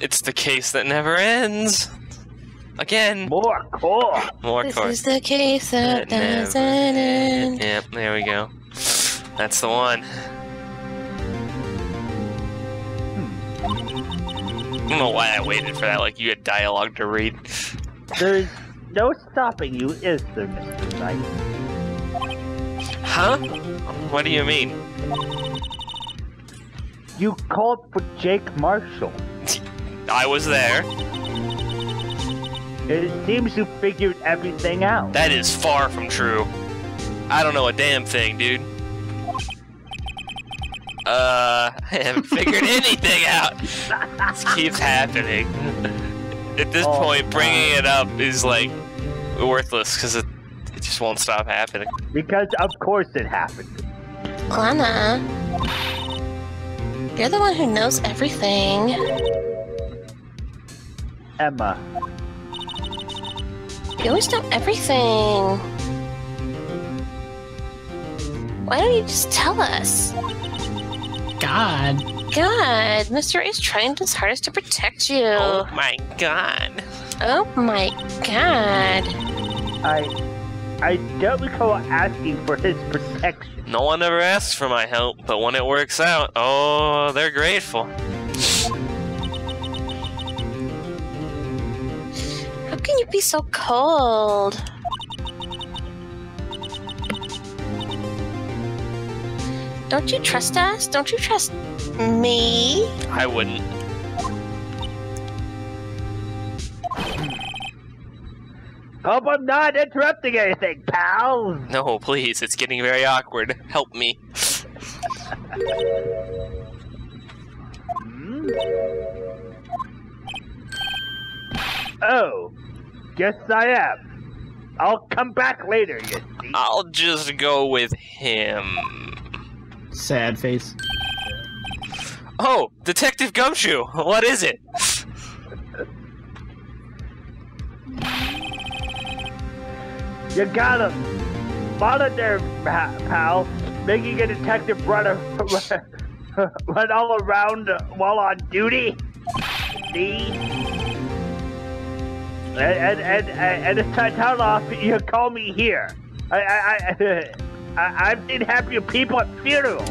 It's the case that never ends. Again. More core. More This core. is the case that doesn't end. Yep, there we go. That's the one. I don't know why I waited for that, like you had dialogue to read. There's no stopping you, is there, Mr. Wright? Huh? What do you mean? You called for Jake Marshall. I was there. It seems you figured everything out. That is far from true. I don't know a damn thing, dude. I haven't figured anything out. This keeps happening. At this point, bringing it up is like worthless because it just won't stop happening. Because of course it happened. Lana, you're the one who knows everything. Emma. You always know everything. Why don't you just tell us? God. God, Mr. Wright is trying his hardest to protect you. Oh my god. Oh my god. I don't recall asking for his protection. No one ever asks for my help, but when it works out, oh, they're grateful. How can you be so cold? Don't you trust us? Don't you trust me? I wouldn't. Hope I'm not interrupting anything, pal. No, please, it's getting very awkward. Help me. Oh, guess I am. I'll come back later, you see. I'll just go with him. Sad face. Oh, Detective Gumshoe, what is it? You got him. Spotted there, pal. Making a detective run all around while on duty. See? And if I tell off, you call me here. I've seen happy people at funerals.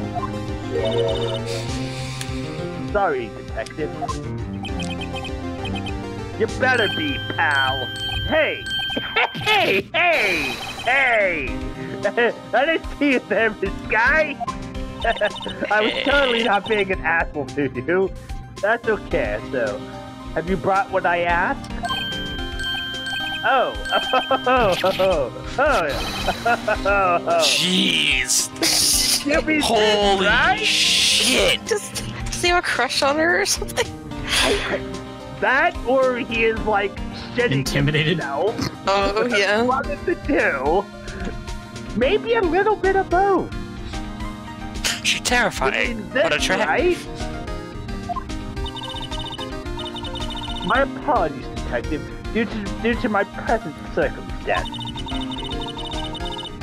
Sorry, detective. You better be, pal. Hey! Hey! Hey! Hey! I didn't see you there, Miss Guy. I was totally not being an asshole to you. That's okay, so. Have you brought what I asked? Oh. Jeez. Holy Holy shit. Does he have a crush on her or something? That, or he is like shitting Intimidated? himself. Oh, yeah. What is to do? Maybe a little bit of both. She's terrifying. This, What a trap. right? My apologies, detective. Due to my present circumstance,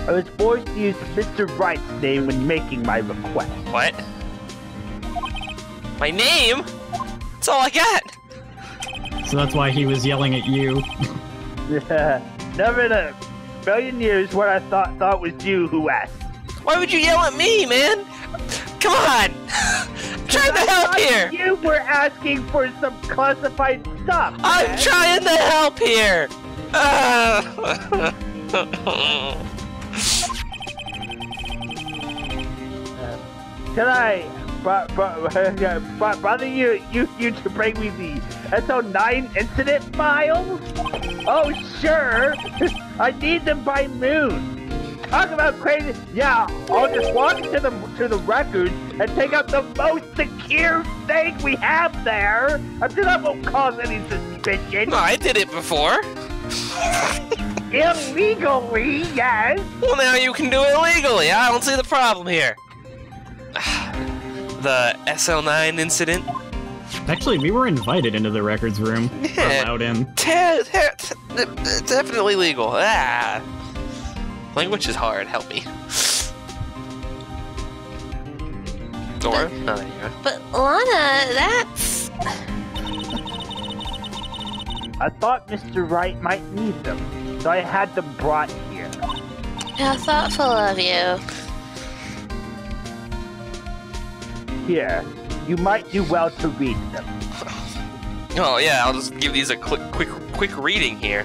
I was forced to use Mr. Wright's name when making my request. What? My name? That's all I got. So that's why he was yelling at you. Never in a million years what I thought was you who asked. Why would you yell at me, man? Come on! I'm trying to help here! You were asking for some classified stuff. I'm man. trying to help here! Can I bother you to bring me the SO9 incident files? Oh, sure. I need them by noon. Talk about crazy. Yeah, I'll just walk to the records and take out the most secure thing we have there. I'm sure that won't cause any suspicion. No, I did it before. Illegally, yes. Well, now you can do it legally. I don't see the problem here. The SL9 incident? Actually, we were invited into the records room. Yeah. Allowed in. Definitely legal. Language is hard. Help me. Dora? No, there you go. But Lana, that's... I thought Mr. Wright might need them, so I had them brought here. How thoughtful of you. Here, you might do well to read them. Oh yeah, I'll just give these a quick reading here.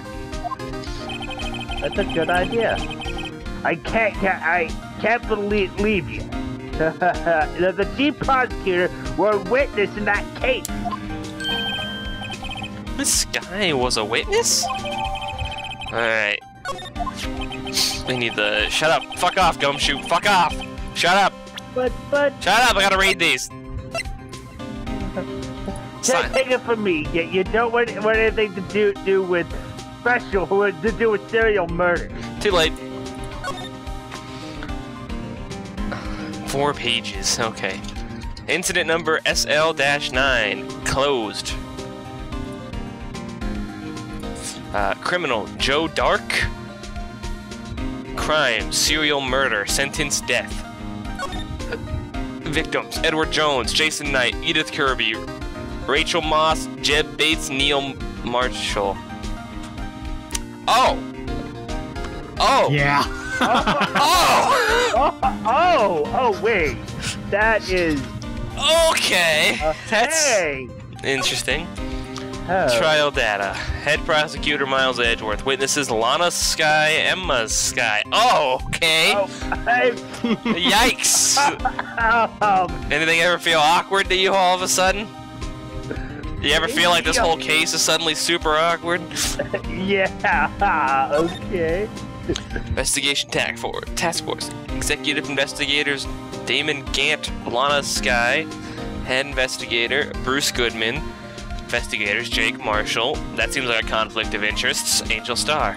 That's a good idea. I can't believe you. The chief prosecutor were a witness in that case. This guy was a witness? Alright. We need the... Shut up. Fuck off, Gumshoe. Fuck off. Shut up. But... Shut up, I gotta read these. Take it from me. You don't want anything to do with special, to do with serial murder. Too late. 4 pages. Okay. Incident number SL-9. Closed. Criminal Joe Dark. Crime, serial murder, sentence death. Victims Edward Jones, Jason Knight, Edith Kirby, Rachel Moss, Jeb Bates, Neil Marshall. Oh! Yeah. Oh, wait. That is... Okay. That's Hey! interesting. Oh. Trial data. Head prosecutor Miles Edgeworth. Witnesses Lana Sky, Emma Sky. Oh, okay. Oh, Yikes. oh, Anything ever feel awkward to you all of a sudden? You ever feel like this whole case is suddenly super awkward? yeah, okay. Investigation Task Force. Executive investigators Damon Gant, Lana Sky. Head investigator Bruce Goodman. Investigators Jake Marshall. That seems like a conflict of interests. Angel Star.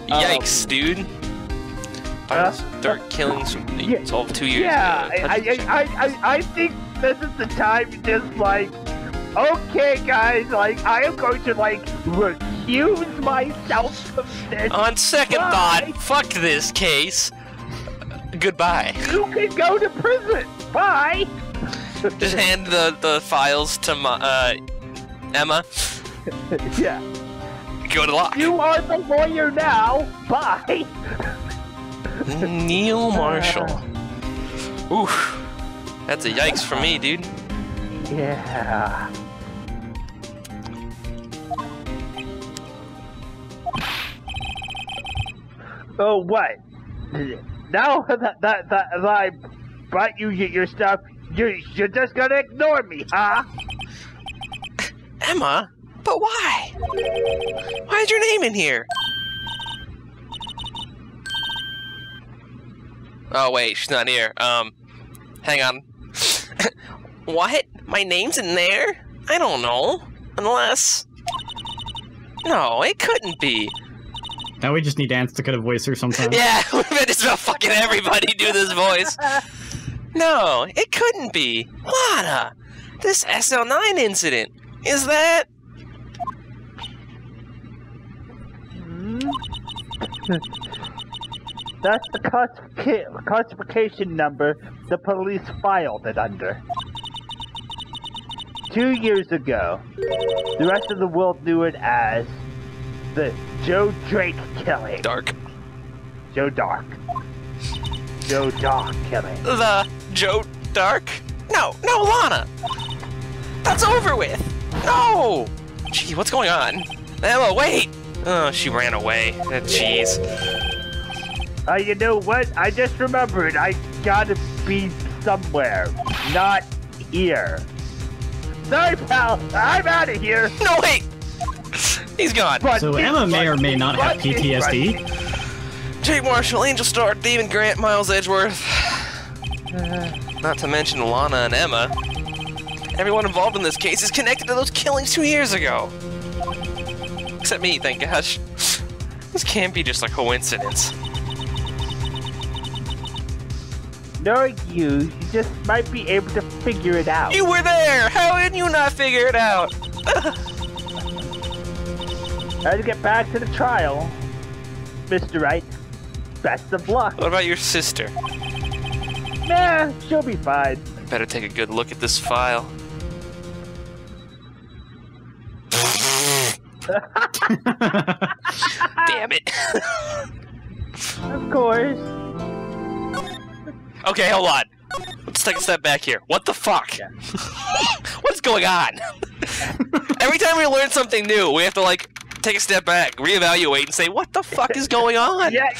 Yikes, dude. Dirt killings solved 2 years Yeah, ago. I think this is the time to just like, okay, guys, like I am going to like recuse myself from this. On second Bye. thought, fuck this case. Goodbye. You can go to prison. Bye. Just hand the files to Emma. Yeah. Go to lock. You are the lawyer now. Bye. Neil Marshall. Oof. That's a yikes for me, dude. Yeah. Oh, what? Now that I brought you your stuff, you're just gonna ignore me, huh? Emma? But why? Why is your name in here? Oh wait, she's not here. Hang on. What? My name's in there? I don't know. Unless... No, it couldn't be. Now we just need Anstca to voice her sometime. Yeah, we might as well fucking everybody do this voice. No, it couldn't be. Lana! This SL-9 incident. Is that... That's the classification number the police filed it under. 2 years ago, the rest of the world knew it as the Joe Drake killing. Dark. Joe Dark killing. The Joe Dark? No, Lana! That's over with! No! Gee, what's going on? Emma, wait! Oh, she ran away. Jeez. You know what? I just remembered. I gotta be somewhere. Not here. Sorry, pal. I'm out of here. No, wait! He's gone. So Emma may or may not have PTSD. Jake Marshall, Angel Star, Damon Grant, Miles Edgeworth. Not to mention Lana and Emma. Everyone involved in this case is connected to those killings 2 years ago. Except me, thank gosh. This can't be just a coincidence. Knowing you just might be able to figure it out. You were there! How did you not figure it out? Let's get back to the trial. Mr. Wright, best of luck. What about your sister? Nah, she'll be fine. Better take a good look at this file. Damn it. Of course. Okay, hold on. Let's take a step back here. What the fuck? Yeah. What's going on? Every time we learn something new, we have to, like, take a step back, reevaluate, and say, what the fuck is going on? Yeah.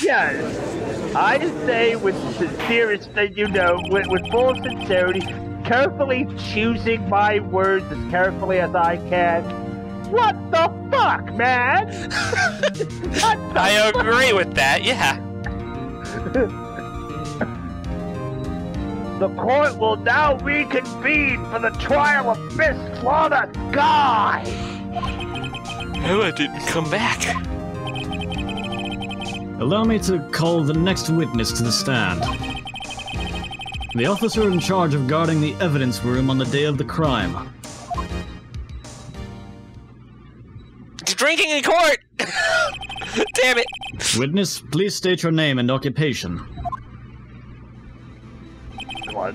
I say with sincerest, with full sincerity, carefully choosing my words as carefully as I can. What the fuck, man? I agree with that, yeah. The court will now reconvene for the trial of Miss Flawless Guy. Ella didn't come back. Allow me to call the next witness to the stand. The officer in charge of guarding the evidence room on the day of the crime. Drinking in court! Damn it! Witness, please state your name and occupation. Come on.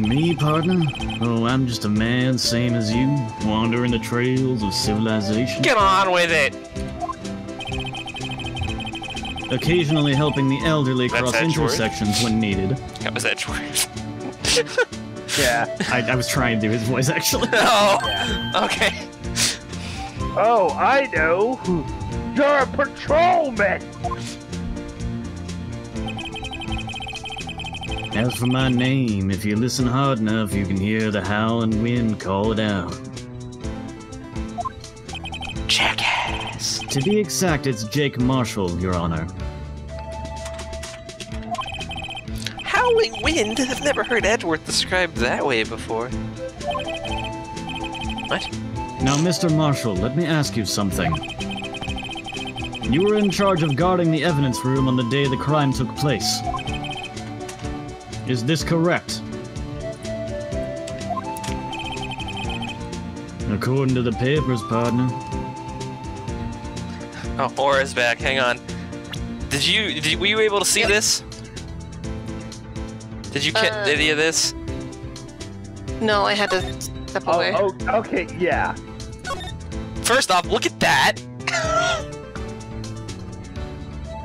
Me, partner? Oh, I'm just a man, same as you, wandering the trails of civilization. Get on with it! Occasionally helping the elderly That's cross Edgeworth. intersections when needed. That was Edgeworth. Yeah. I was trying to do his voice, actually. Oh! Yeah. Okay. Oh, I know. You're a patrolman. As for my name, if you listen hard enough, you can hear the howling wind call it out. Jackass. To be exact, it's Jake Marshall, Your Honor. Howling wind? I've never heard Edgeworth described that way before. What? Now, Mr. Marshall, let me ask you something. You were in charge of guarding the evidence room on the day the crime took place. Is this correct? According to the papers, partner. Oh, Aura's back. Hang on. Were you able to see this? Did you get any of this? No, I had to step away. Oh, okay, yeah. First off, look at that.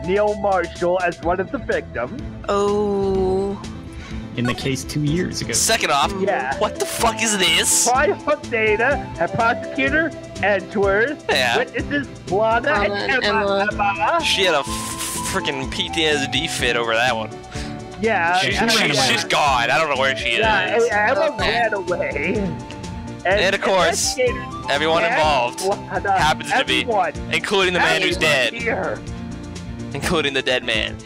Neil Marshall as one of the victims. Oh. In the case 2 years ago. Second off, Yeah. what the fuck is this? Trial data and prosecutor Edgeworth. Yeah. Witnesses Lana and Emma. She had a freaking PTSD fit over that one. Yeah. She ran away. She's gone. I don't know where she is. Yeah, Emma Okay. ran away. And of course, investigators everyone and involved Lana, happens to be, everyone, including the man who's everyone dead, here. including the dead man.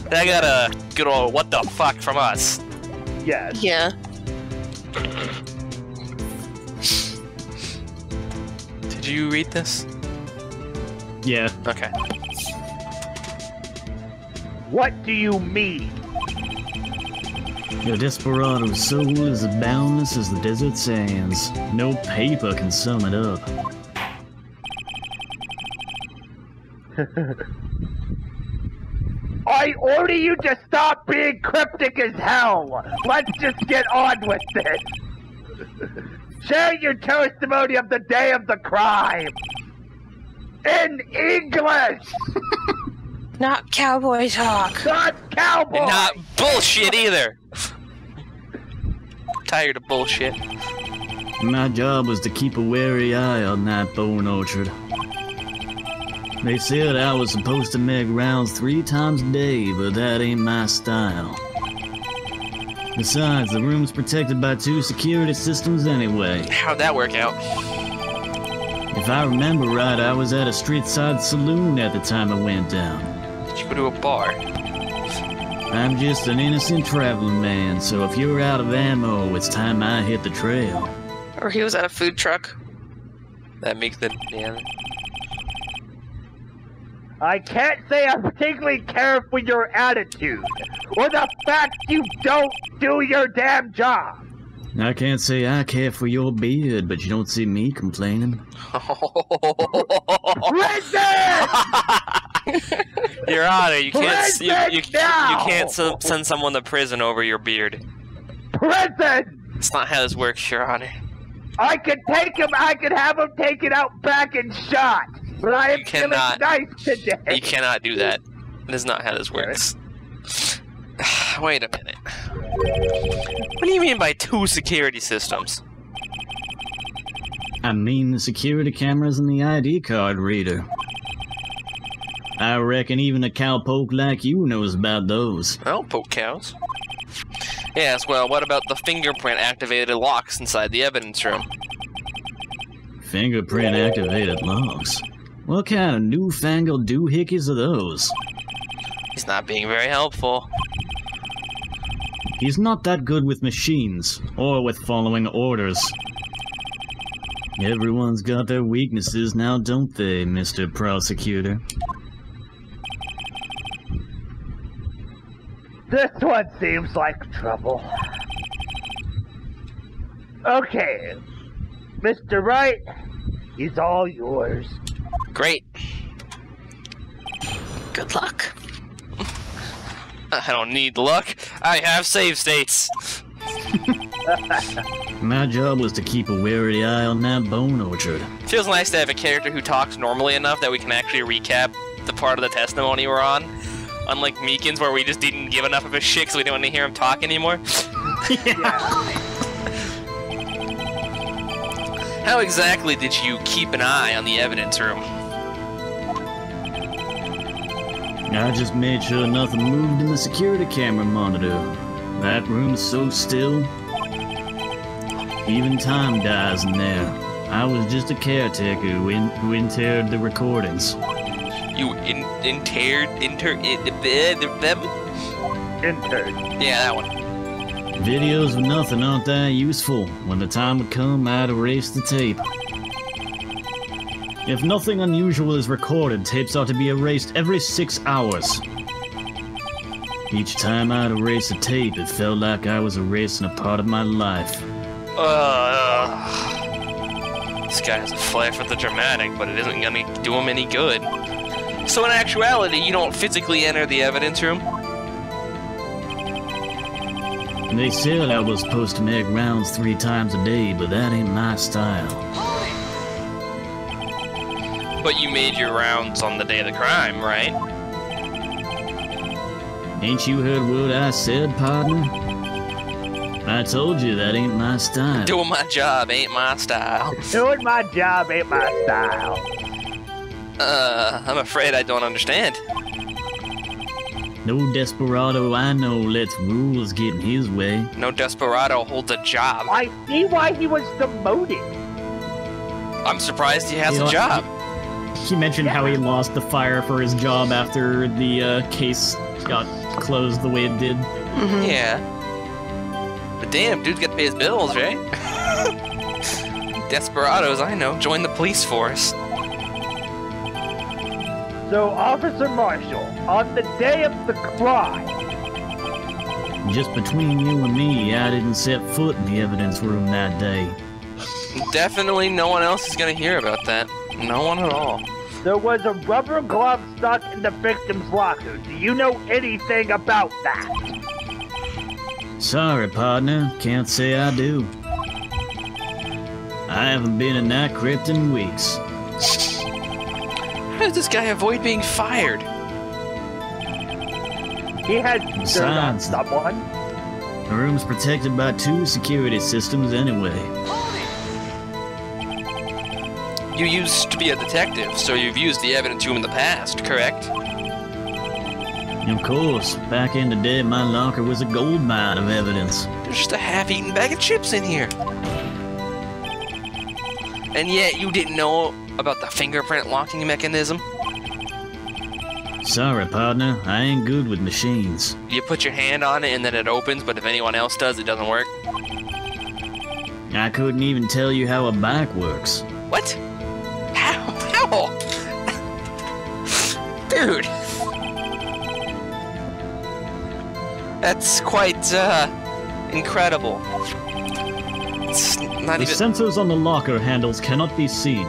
That got a good old what the fuck from us. Yes. Yeah. Did you read this? Yeah. Okay. What do you mean? Your desperado's soul is as boundless as the desert sands. No paper can sum it up. I order you to stop being cryptic as hell. Let's just get on with this. Share your testimony of the day of the crime. In English, Not cowboy talk. not cowboy. And not bullshit either. Tired of bullshit. My job was to keep a wary eye on that bone orchard. They said I was supposed to make rounds 3 times a day, but that ain't my style. Besides, the room's protected by 2 security systems anyway. How'd that work out? If I remember right, I was at a street-side saloon at the time I went down. Did you go to a bar? I'm just an innocent traveling man, so if you're out of ammo, it's time I hit the trail. Or he was at a food truck. That makes the yeah. I can't say I particularly care for your attitude, or the fact you don't do your damn job. I can't say I care for your beard, but you don't see me complaining. Prison! Your Honor, you can't you now! can't send someone to prison over your beard. Prison! It's not how this works, Your Honor. I could take him. I could have him taken out back and shot. But I am feeling nice today. You cannot do that. That is not how this works. Wait a minute. What do you mean by 2 security systems? I mean the security cameras and the ID card reader. I reckon even a cowpoke like you knows about those. Oh, poke cows. Yes, well, what about the fingerprint-activated locks inside the evidence room? Fingerprint-activated locks? What kind of newfangled doohickeys are those? He's not being very helpful. He's not that good with machines, or with following orders. Everyone's got their weaknesses now, don't they, Mr. Prosecutor? This one seems like trouble. Okay, Mr. Wright, he's all yours. Great. Good luck. I don't need luck. I have save states. My job was to keep a wary eye on that bone orchard. Feels nice to have a character who talks normally enough that we can actually recap the part of the testimony we're on. Unlike Meekins, where we just didn't give enough of a shit because we didn't want to hear him talk anymore. How exactly did you keep an eye on the evidence room? I just made sure nothing moved in the security camera monitor. That room's so still. Even time dies in there. I was just a caretaker who interred the recordings. You interred them? Interred. Yeah, that one. Videos of nothing aren't that useful. When the time would come, I'd erase the tape. If nothing unusual is recorded, tapes ought to be erased every 6 hours. Each time I'd erase a tape, it felt like I was erasing a part of my life. This guy has a flair for the dramatic, but it isn't gonna do him any good. So in actuality, you don't physically enter the evidence room? They said I was supposed to make rounds 3 times a day, but that ain't my style. But you made your rounds on the day of the crime, right? Ain't you heard what I said, partner? I told you that ain't my style. Doing my job ain't my style. Doing my job ain't my style. I'm afraid I don't understand. No desperado I know lets rules get in his way. No desperado holds a job. I see why he was demoted. I'm surprised he has a job. He mentioned how he lost the fire for his job after the case got closed the way it did. Mm-hmm. Yeah. But damn, dude's got to pay his bills, right? Desperados, I know. Join the police force. So, Officer Marshall, on the day of the crime... Just between you and me, I didn't set foot in the evidence room that day. Definitely no one else is going to hear about that. No one at all. There was a rubber glove stuck in the victim's locker. Do you know anything about that? Sorry, partner. Can't say I do. I haven't been in that crypt in weeks. How does this guy avoid being fired? He had turned on Besides, someone. the room's protected by 2 security systems anyway. You used to be a detective, so you've used the evidence room in the past, correct? Of course, back in the day, my locker was a gold mine of evidence. There's just a half-eaten bag of chips in here. And yet you didn't know about the fingerprint locking mechanism? Sorry, partner. I ain't good with machines. You put your hand on it and then it opens, but if anyone else does, it doesn't work? I couldn't even tell you how a bike works. What? How? Dude. That's quite, incredible. It's not The even... sensors on the locker handles cannot be seen.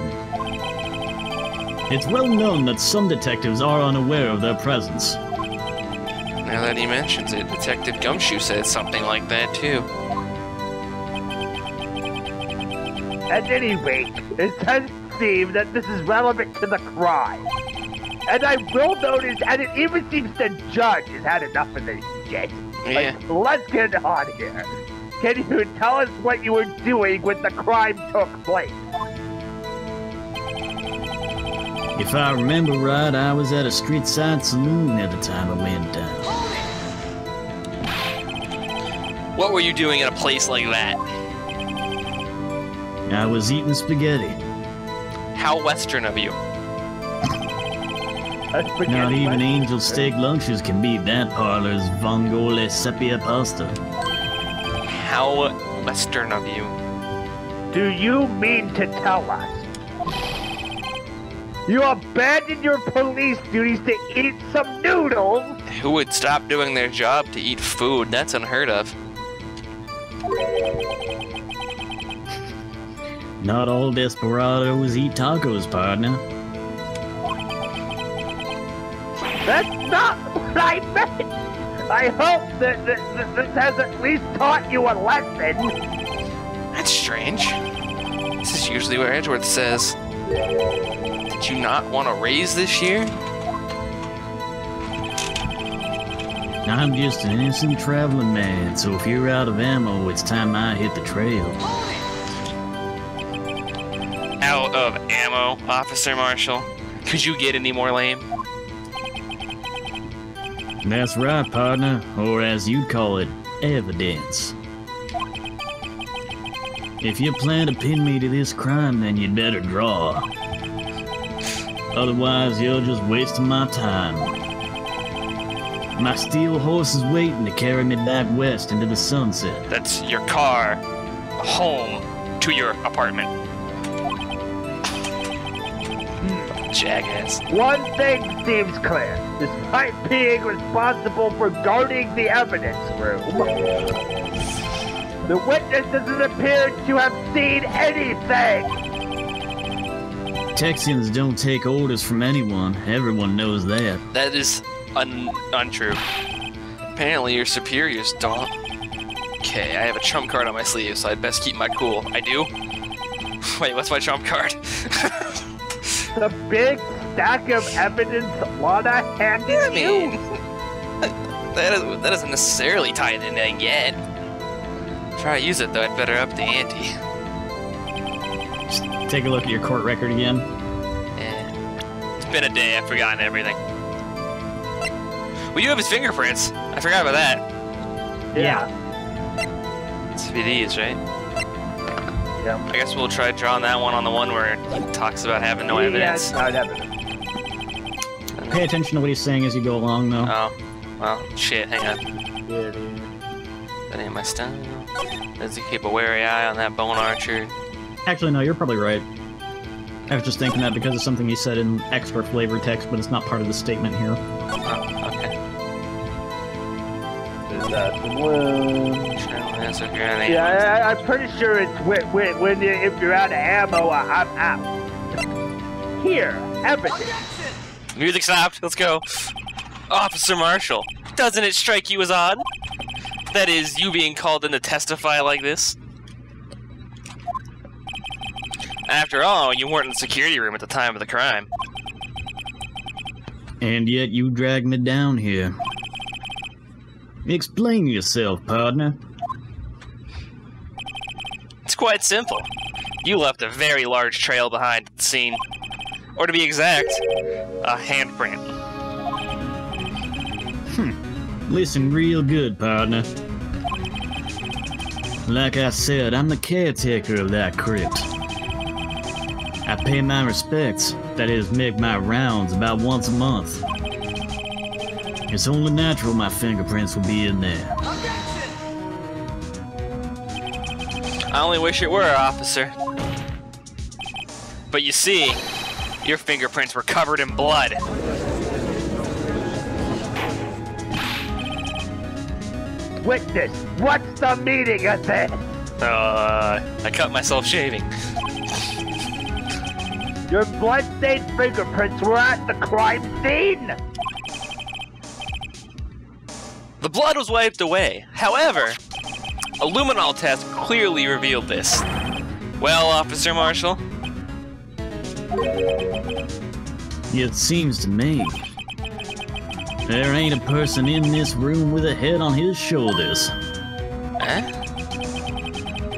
It's well known that some detectives are unaware of their presence. Now that he mentions it, Detective Gumshoe said something like that, too. At any rate, it does seem that this is relevant to the crime. And I will notice, and it even seems the judge has had enough of this shit. Yeah. Let's get on here. Can you tell us what you were doing when the crime took place? If I remember right, I was at a street side saloon at the time I went down. What were you doing in a place like that? I was eating spaghetti. How Western of you. Not even angel steak lunches can beat that parlor's vongole sepia pasta. How Western of you. Do you mean to tell us you abandoned your police duties to eat some noodles? Who would stop doing their job to eat food? That's unheard of. Not all desperados eat tacos, partner. That's not what I meant! I hope that this has at least taught you a lesson. That's strange. This is usually where Edgeworth says, did you not want to raise this year? I'm just an innocent traveling man, so if you're out of ammo, it's time I hit the trail. Out of ammo, Officer Marshall. Could you get any more lame? That's right, partner, or as you'd call it, evidence. If you plan to pin me to this crime, then you'd better draw. Otherwise, you're just wasting my time. My steel horse is waiting to carry me back west into the sunset. That's your car, home, to your apartment. Jackass. One thing seems clear. Despite being responsible for guarding the evidence room, the witness doesn't appear to have seen anything. Texans don't take orders from anyone. Everyone knows that. That is untrue. Apparently your superiors don't. Okay, I have a trump card on my sleeve, so I'd best keep my cool. I do? Wait, what's my trump card? The big stack of evidence Lana handed you? That doesn't necessarily tie it in yet. Try to use it though, I'd better up the ante. Just take a look at your court record again. Yeah. It's been a day, I've forgotten everything. We do have his fingerprints. I forgot about that. Yeah. It's VDs, right? Yeah. I guess we'll try drawing that one on the one where it talks about having no evidence. Yeah, no evidence. Pay attention to what he's saying as you go along, though. Oh, well, shit, hang on. That ain't my style. Does he keep a wary eye on that bone archer? Actually, no, you're probably right. I was just thinking that because of something he said in extra flavor text, but it's not part of the statement here. Oh, okay. Is that the one? Yeah, I'm pretty sure it's if you're out of ammo, I'm out. Here, evidence. Music stopped. Let's go. Officer Marshall, doesn't it strike you as odd? That is, you being called in to testify like this? After all, you weren't in the security room at the time of the crime. And yet you dragged me down here. Explain yourself, partner. It's quite simple. You left a very large trail behind at the scene. Or to be exact, a handprint. Listen real good, partner. Like I said, I'm the caretaker of that crypt. I pay my respects, that is, make my rounds about once a month. It's only natural my fingerprints will be in there. I only wish it were, officer. But you see, your fingerprints were covered in blood. Witness, what's the meaning of this? I cut myself shaving. Your blood-stained fingerprints were at the crime scene? The blood was wiped away. However, a luminol test clearly revealed this. Well, Officer Marshall? It seems to me there ain't a person in this room with a head on his shoulders. Huh?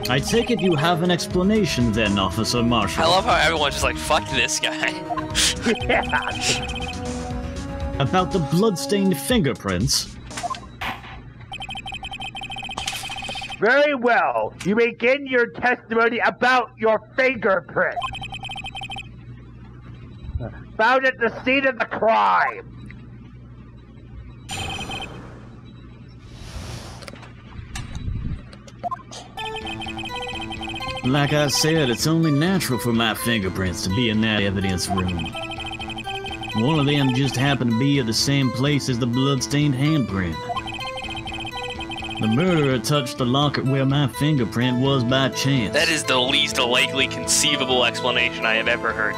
I take it you have an explanation then, Officer Marshall. I love how everyone's just like, fuck this guy. Yeah. About the bloodstained fingerprints. Very well. You begin your testimony about your fingerprint. Found at the scene of the crime. Like I said, it's only natural for my fingerprints to be in that evidence room. One of them just happened to be at the same place as the bloodstained handprint. The murderer touched the locker where my fingerprint was by chance. That is the least likely conceivable explanation I have ever heard.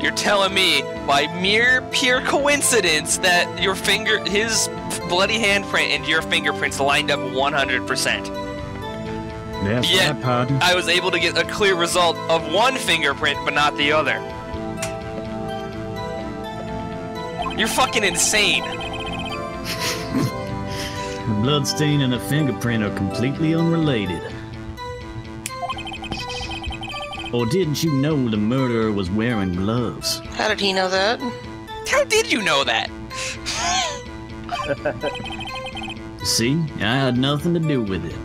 You're telling me, by pure coincidence, that his bloody handprint and your fingerprints lined up 100%. That's Yet, right, partner. I was able to get a clear result of one fingerprint, but not the other. You're fucking insane. The bloodstain and a fingerprint are completely unrelated. Or didn't you know the murderer was wearing gloves? How did he know that? How did you know that? See, I had nothing to do with it.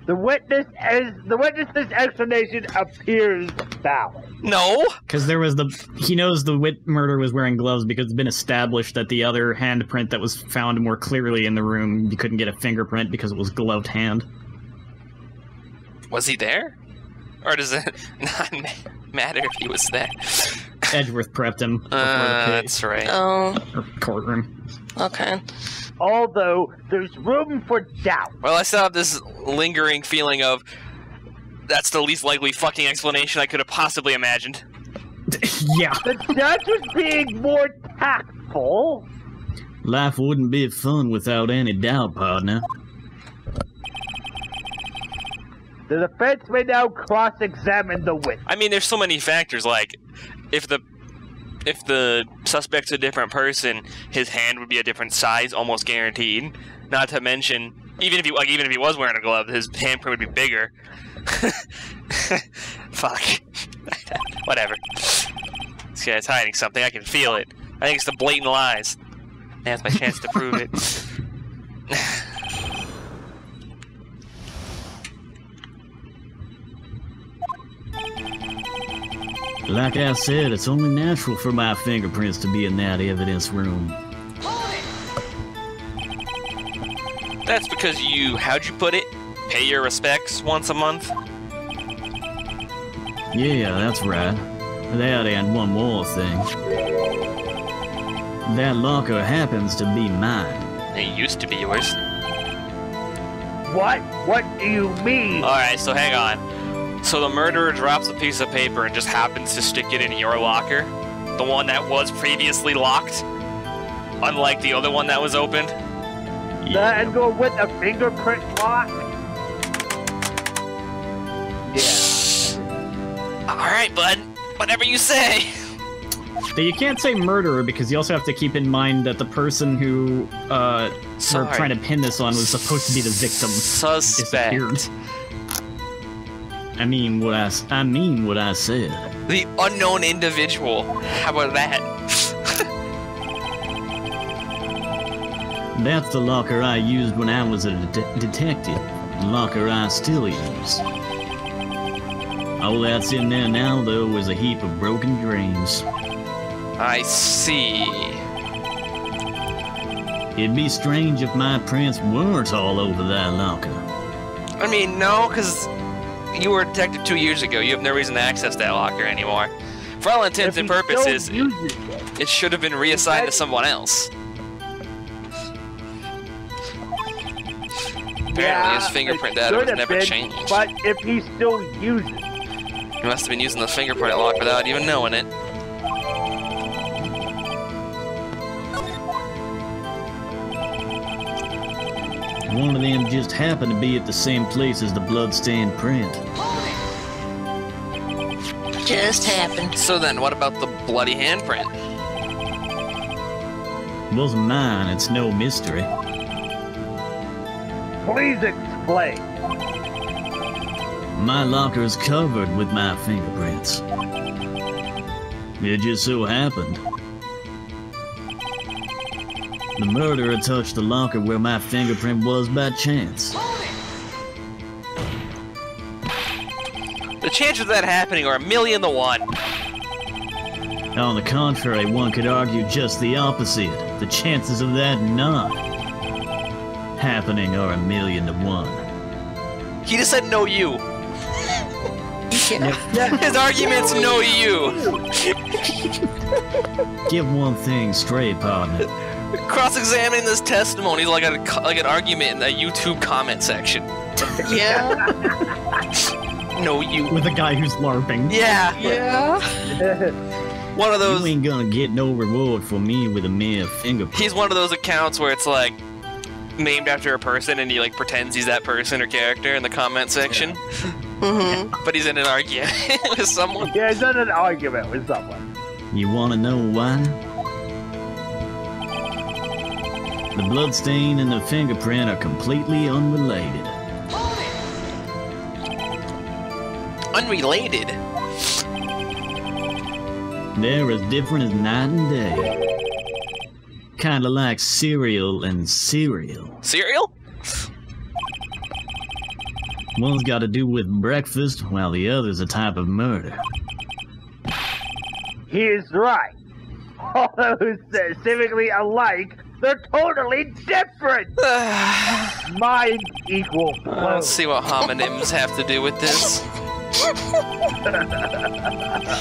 The witness's explanation appears valid. No. Because he knows the murderer was wearing gloves because it's been established that the other handprint that was found more clearly in the room, you couldn't get a fingerprint because it was gloved hand. Was he there? Or does it not matter if he was there? Edgeworth prepped him before the case. That's right. Oh, Or courtroom. okay. Although there's room for doubt. Well, I still have this lingering feeling of that's the least likely fucking explanation I could have possibly imagined. Yeah. The judge was being more tactful. Life wouldn't be fun without any doubt, partner. The defense may now cross-examine the witness. I mean, there's so many factors, like, if the suspect's a different person, his hand would be a different size, almost guaranteed. Not to mention, even if he was wearing a glove, his handprint would be bigger. Fuck. Whatever. This guy's hiding something. I can feel it. I think it's the blatant lies. Now's my chance to prove it. Like I said, it's only natural for my fingerprints to be in that evidence room. That's because how'd you put it? Pay your respects once a month? Yeah, that's right. That and one more thing. That locker happens to be mine. It used to be yours. What? What do you mean? Alright, so hang on. So the murderer drops a piece of paper and just happens to stick it in your locker? The one that was previously locked? Unlike the other one that was opened? That and go with a fingerprint lock? Yeah. Alright, bud. Whatever you say. But you can't say murderer because you also have to keep in mind that the person who we're trying to pin this on was supposed to be the victim. Suspect. Disappeared. I mean what I said. The unknown individual. How about that? That's the locker I used when I was a detective. The locker I still use. All that's in there now, though, is a heap of broken dreams. I see. It'd be strange if my prints weren't all over that locker. I mean, no, because you were a detective 2 years ago. You have no reason to access that locker anymore. For all intents and purposes, it should have been reassigned to someone else. Apparently his fingerprint data was never changed. But if he still uses it. He must have been using the fingerprint lock without even knowing it. One of them just happened to be at the same place as the bloodstained print. Just happened. So then, what about the bloody handprint? Wasn't mine, it's no mystery. Please explain. My locker is covered with my fingerprints. It just so happened. The murderer touched the locker where my fingerprint was by chance. The chances of that happening are 1,000,000 to 1. On the contrary, one could argue just the opposite. The chances of that not happening are 1,000,000 to 1. He just said no you. Yeah. His argument's no you. Get one thing straight, partner. Cross-examining this testimony like an argument in a YouTube comment section. Yeah. No you. With a guy who's LARPing. Yeah. Yeah. One of those. You ain't gonna get no reward for me with a mere fingerprint. He's one of those accounts where it's like named after a person and he like pretends he's that person or character in the comment section. Mm-hmm. But he's in an argument with someone. Yeah, he's in an argument with someone. You wanna know why? The bloodstain and the fingerprint are completely unrelated. Unrelated. They're as different as night and day. Kinda like cereal and cereal. Cereal? One's got to do with breakfast, while the other's a type of murder. He is right. Although seemingly alike, they're totally different. Minds equal flow. Let's see what homonyms have to do with this.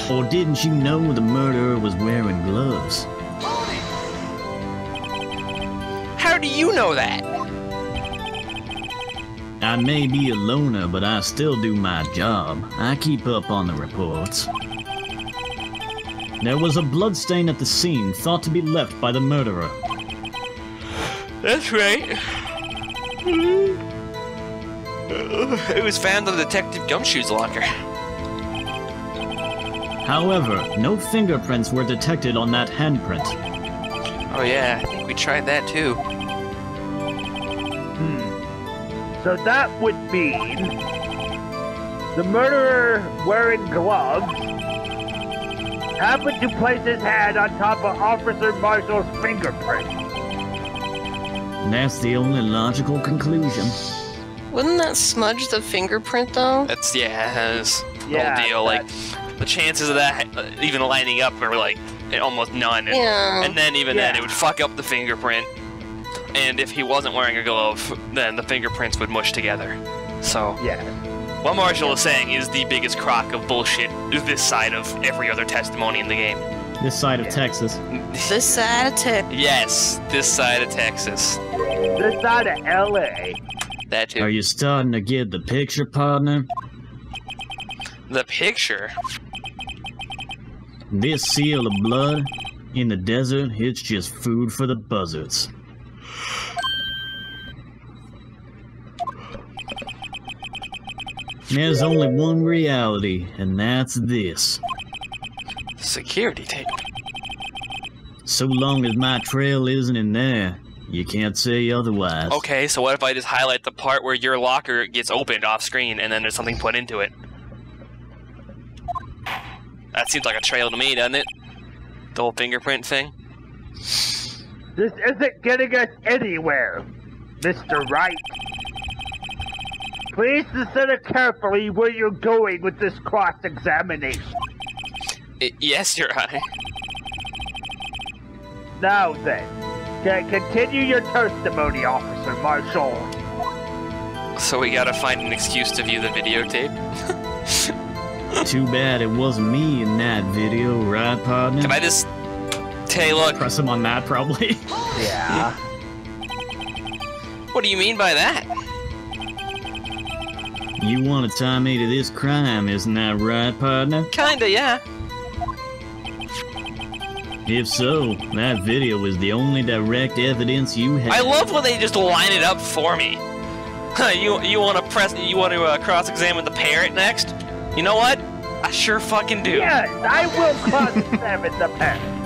Or didn't you know the murderer was wearing gloves? How do you know that? I may be a loner, but I still do my job. I keep up on the reports. There was a bloodstain at the scene, thought to be left by the murderer. That's right. It was found in the Detective Gumshoe's locker. However, no fingerprints were detected on that handprint. Oh yeah, I think we tried that too. So that would mean the murderer wearing gloves happened to place his hand on top of Officer Marshall's fingerprint. That's the only logical conclusion. Wouldn't that smudge the fingerprint though? That's the Yeah, whole deal. Like the chances of that even lining up are like almost none. Yeah. And then even then, it would fuck up the fingerprint. And if he wasn't wearing a glove, then the fingerprints would mush together. So, Yes. what Marshall is saying is the biggest crock of bullshit this side of every other testimony in the game. This side of Texas. This side of Texas. Yes, this side of Texas. This side of LA. That too. Are you starting to get the picture, partner? The picture? This seal of blood in the desert, it's just food for the buzzards. There's only one reality, and that's this. Security tape. So long as my trail isn't in there, you can't say otherwise. Okay, so what if I just highlight the part where your locker gets opened off screen and then there's something put into it? That seems like a trail to me, doesn't it? The whole fingerprint thing? This isn't getting us anywhere, Mr. Wright. Please consider carefully where you're going with this cross-examination. Yes, Your Honor. Now then, continue your testimony, Officer Marshall. So we gotta find an excuse to view the videotape? Too bad it wasn't me in that video, right, partner? Can I just... Hey, look, Press him on that, probably. Yeah. what do you mean by that? You want to tie me to this crime, isn't that right, partner? Kinda, yeah. If so, that video is the only direct evidence you have. I love when they just line it up for me. You want to cross-examine the parrot next? You know what? I sure fucking do. Yes, I will cross-examine the parrot.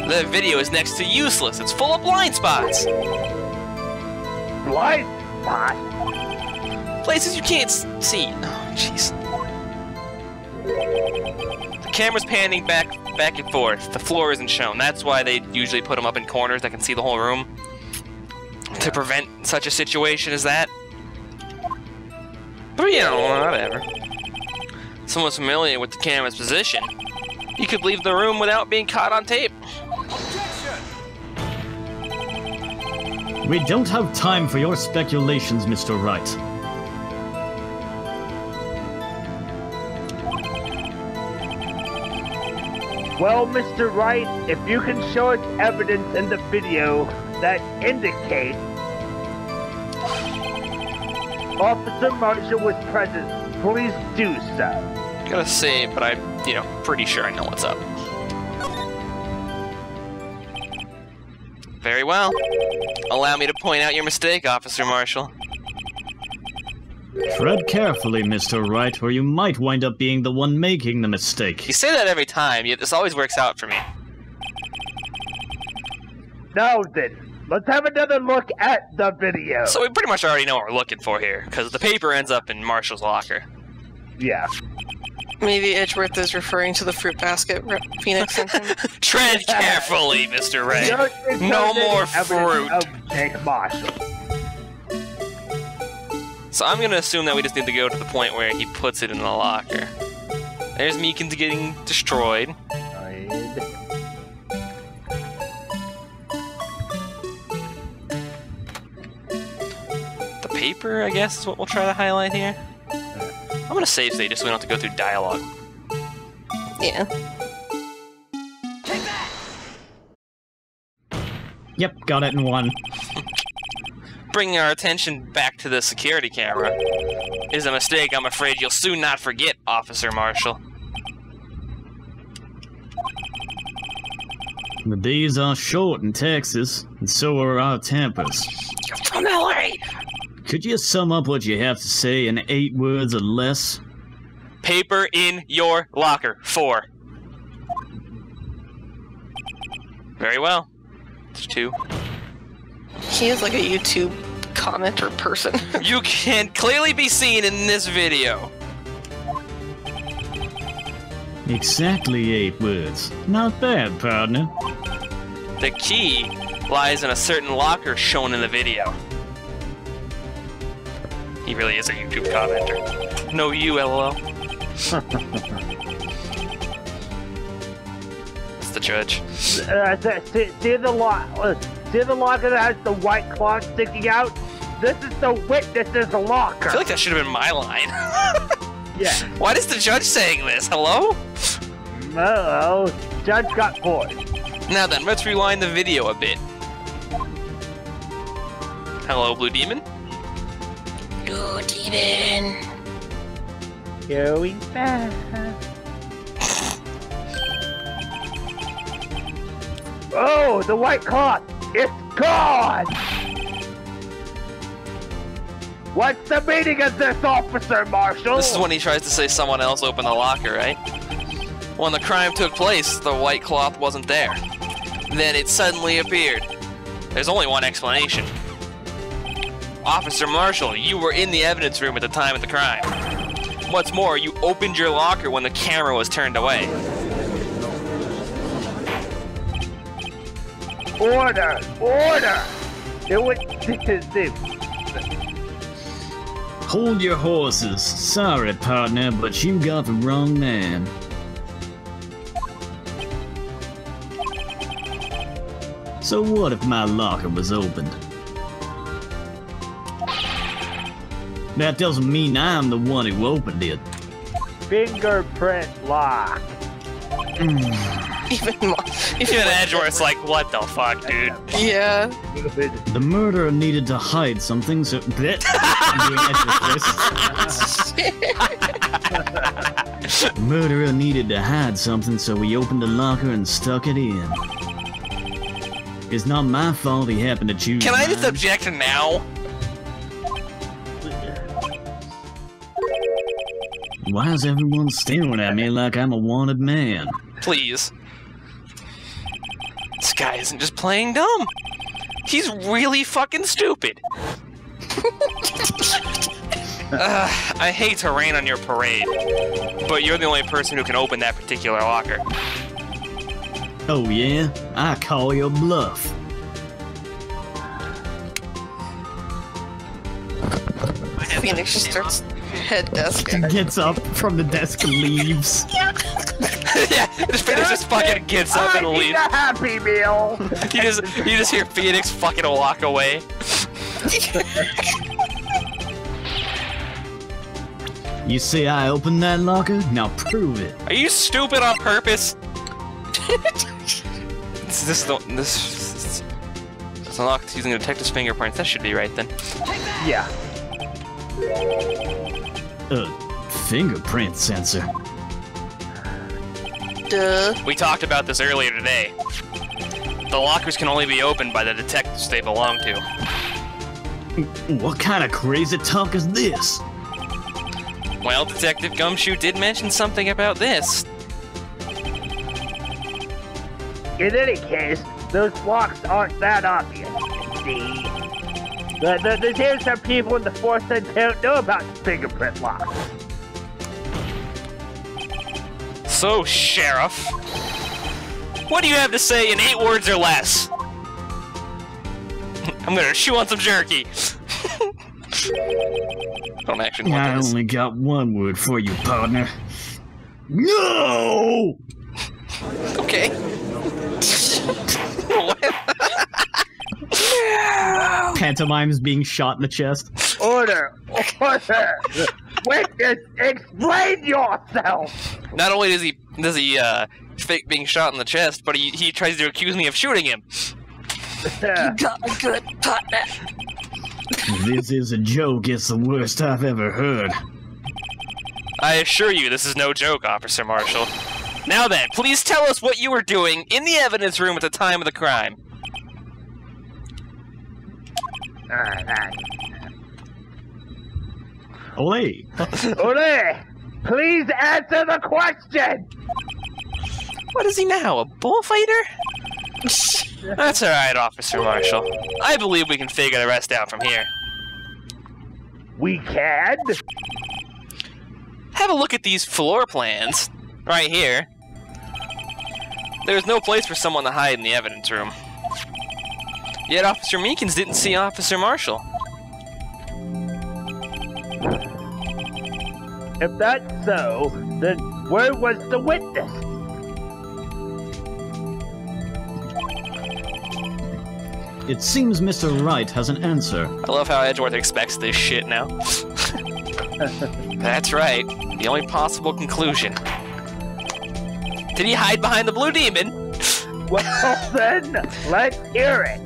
The video is next to useless. It's full of blind spots. Blind spot? Places you can't see. Oh, jeez. The camera's panning back and forth. The floor isn't shown. That's why they usually put them up in corners that can see the whole room. To prevent such a situation as that. But you know, whatever. Someone's familiar with the camera's position. You could leave the room without being caught on tape. We don't have time for your speculations, Mr. Wright. Well, Mr. Wright, if you can show us evidence in the video that indicates Officer Marshall was present, please do so. Gotta say, but I'm, pretty sure I know what's up. Very well. Allow me to point out your mistake, Officer Marshall. Tread carefully, Mr. Wright, or you might wind up being the one making the mistake. You say that every time, yet this always works out for me. Now then, let's have another look at the video. So we pretty much already know what we're looking for here, because the paper ends up in Marshall's locker. Yeah. Maybe Edgeworth is referring to the fruit basket Phoenix sent him. Tread carefully, Mr. Wright. No more fruit. Take Marshall. So I'm gonna assume that we just need to go to the point where he puts it in the locker. There's Meekins getting destroyed. The paper, I guess, is what we'll try to highlight here. I'm gonna save state just so we don't have to go through dialogue. Yeah. Yep, got it in one. Bringing our attention back to the security camera is a mistake I'm afraid you'll soon not forget, Officer Marshall. The days are short in Texas, and so are our tempers. You're from LA! Could you sum up what you have to say in 8 words or less? Paper in your locker. 4. Very well. It's 2. He is like a YouTube commenter person. You can clearly be seen in this video. Exactly 8 words. Not bad, partner. The key lies in a certain locker shown in the video. He really is a YouTube commenter. No, you, LOL. That's the judge. See the locker that has the white cloth sticking out? This is the witness's locker. I feel like that should have been my line. Yeah. Why is the judge saying this? Hello? Oh, judge got bored. Now then, let's rewind the video a bit. Hello, Blue Demon? Blue Demon. Going fast. Oh, the white cloth! It's gone! What's the meaning of this, Officer Marshall? This is when he tries to say someone else opened the locker, right? When the crime took place, the white cloth wasn't there. Then it suddenly appeared. There's only one explanation. Officer Marshall, you were in the evidence room at the time of the crime. What's more, you opened your locker when the camera was turned away. Order! Order! It was... Hold your horses. Sorry, partner, but you got the wrong man. So what if my locker was opened? That doesn't mean I'm the one who opened it. Fingerprint lock. Even more. Even Edgeworth's like, what the fuck, dude? Yeah. The murderer needed to hide something, so... I'm doing Edgeworth this. The murderer needed to hide something, so he opened the locker and stuck it in. It's not my fault he happened to choose Can I just mine. object now? Why is everyone staring at me like I'm a wanted man? Please. This guy isn't just playing dumb. He's really fucking stupid. I hate to rain on your parade, but you're the only person who can open that particular locker. Oh yeah? I call your bluff. Phoenix just starts head desking. Gets up from the desk and leaves. Yeah, this Phoenix just fucking gets up and I need leaves. a Happy Meal. You just hear Phoenix fucking walk away. You say I opened that locker? Now prove it. Are you stupid on purpose? This unlocked using a detective's fingerprints. That should be right then. Yeah. Fingerprint sensor. Duh. We talked about this earlier today. The lockers can only be opened by the detectives they belong to. What kind of crazy talk is this? Well, Detective Gumshoe did mention something about this. In any case, those locks aren't that obvious. See? There's some people in the force that don't know about fingerprint locks. So, Sheriff, what do you have to say in 8 words or less? I'm gonna chew on some jerky. Don't actually want I this. only got one word for you, partner. No! Okay. What? Pantomime's being shot in the chest. Order! Order! Witness, explain yourself! Not only does he fake being shot in the chest, but he tries to accuse me of shooting him. Got a good partner. This is a joke. It's the worst I've ever heard. I assure you, this is no joke, Officer Marshall. Now then, please tell us what you were doing in the evidence room at the time of the crime. Ole! Ole! Please answer the question! What is he now, a bullfighter? That's alright, Officer Marshall. I believe we can figure the rest out from here. We can? Have a look at these floor plans. Right here. There's no place for someone to hide in the evidence room. Yet Officer Meekins didn't see Officer Marshall. If that's so, then where was the witness? It seems Mr. Wright has an answer. I love how Edgeworth expects this shit now. That's right. The only possible conclusion. Did he hide behind the blue demon? Well then, let's hear it.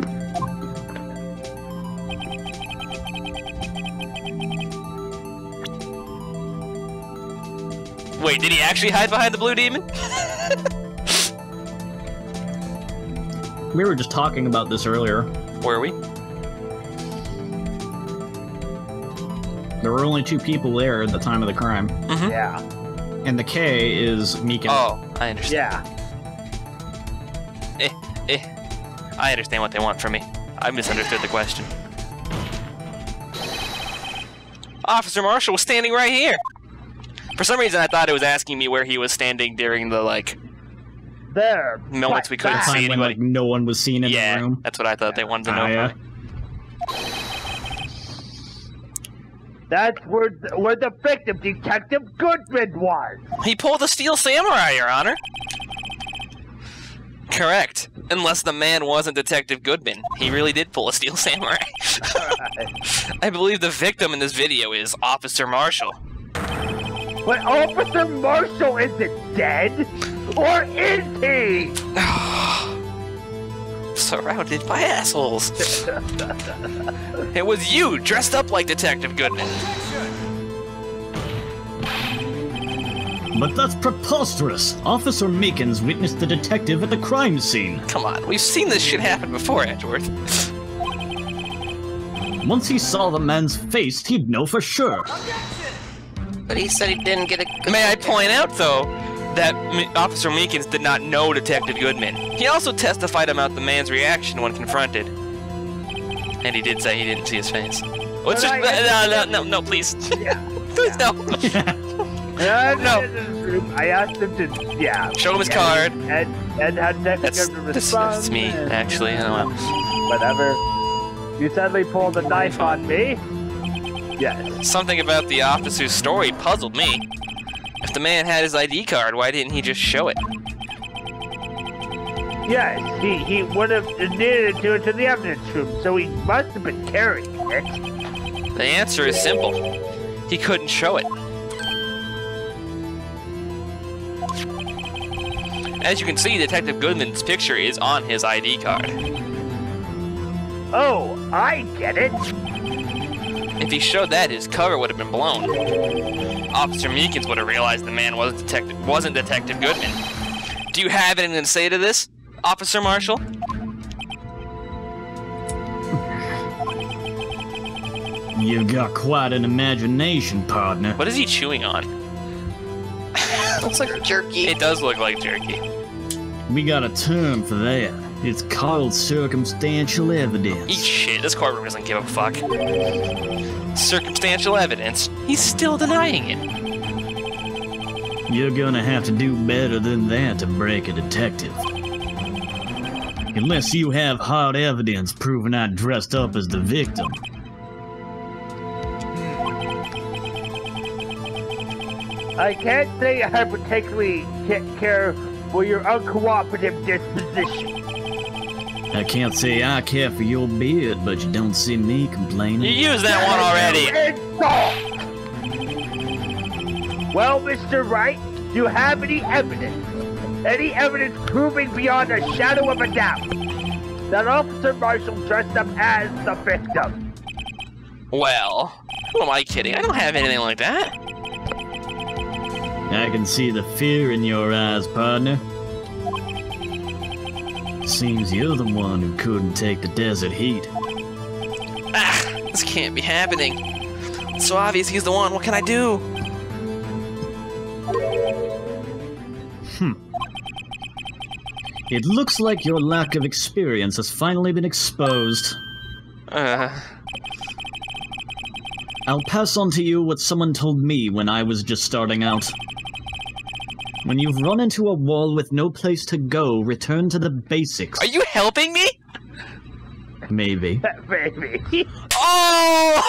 Wait, did he actually hide behind the blue demon? We were just talking about this earlier. Were we? There were only 2 people there at the time of the crime. Mm-hmm. Yeah. And the K is Meekin. Oh, I understand. Yeah. I understand what they want from me. I misunderstood the question. Officer Marshall was standing right here. For some reason, I thought it was asking me where he was standing during the, like, There. moments we couldn't back. see Time when, anybody. like, no one was seen in Yeah, the room. that's what I thought they wanted to know. Yeah. That's where the victim, Detective Goodman, was. He pulled a Steel Samurai, Your Honor. Correct. Unless the man wasn't Detective Goodman. He really did pull a Steel Samurai. I believe the victim in this video is Officer Marshall. But Officer Marshall isn't dead. Or is he? Surrounded by assholes. It was you, dressed up like Detective Goodman. But that's preposterous. Officer Meekins witnessed the detective at the crime scene. Come on, we've seen this shit happen before, Edgeworth. Once he saw the man's face, he'd know for sure. But he said he didn't get a... May I point out, though, that Officer Meekins did not know Detective Goodman. He also testified about the man's reaction when confronted. And he did say he didn't see his face. What's just... No, please. Yeah. Please, no. No. I asked him to, show him his card. And how Detective Goodman respond. That's me, actually. I don't know. Whatever. You suddenly pulled a knife on me? Yes. Something about the officer's story puzzled me. If the man had his ID card, why didn't he just show it? Yes, he would have needed to it to the evidence room, so he must have been carrying it. The answer is simple. He couldn't show it. As you can see, Detective Goodman's picture is on his ID card. Oh, I get it. If he showed that, his cover would have been blown. Officer Meekins would have realized the man wasn't Detective Goodman. Do you have anything to say to this, Officer Marshall? You've got quite an imagination, partner. What is he chewing on? Looks like jerky. It does look like jerky. We got a term for that. It's called circumstantial evidence. Eat shit, this courtroom doesn't give a fuck. Circumstantial evidence? He's still denying it. You're gonna have to do better than that to break a detective. Unless you have hard evidence proving I dressed up as the victim. I can't say I particularly care for your uncooperative disposition. I can't say I care for your beard, but you don't see me complaining. You used that one already. Insult! Well, Mr. Wright, do you have any evidence? Any evidence proving beyond a shadow of a doubt that Officer Marshall dressed up as the victim? Well, who am I kidding? I don't have anything like that. I can see the fear in your eyes, partner. Seems you're the one who couldn't take the desert heat. Ah, this can't be happening. It's so obvious he's the one. What can I do? It looks like your lack of experience has finally been exposed. I'll pass on to you what someone told me when I was just starting out. When you've run into a wall with no place to go, return to the basics. Are you helping me? Maybe. Baby. Oh!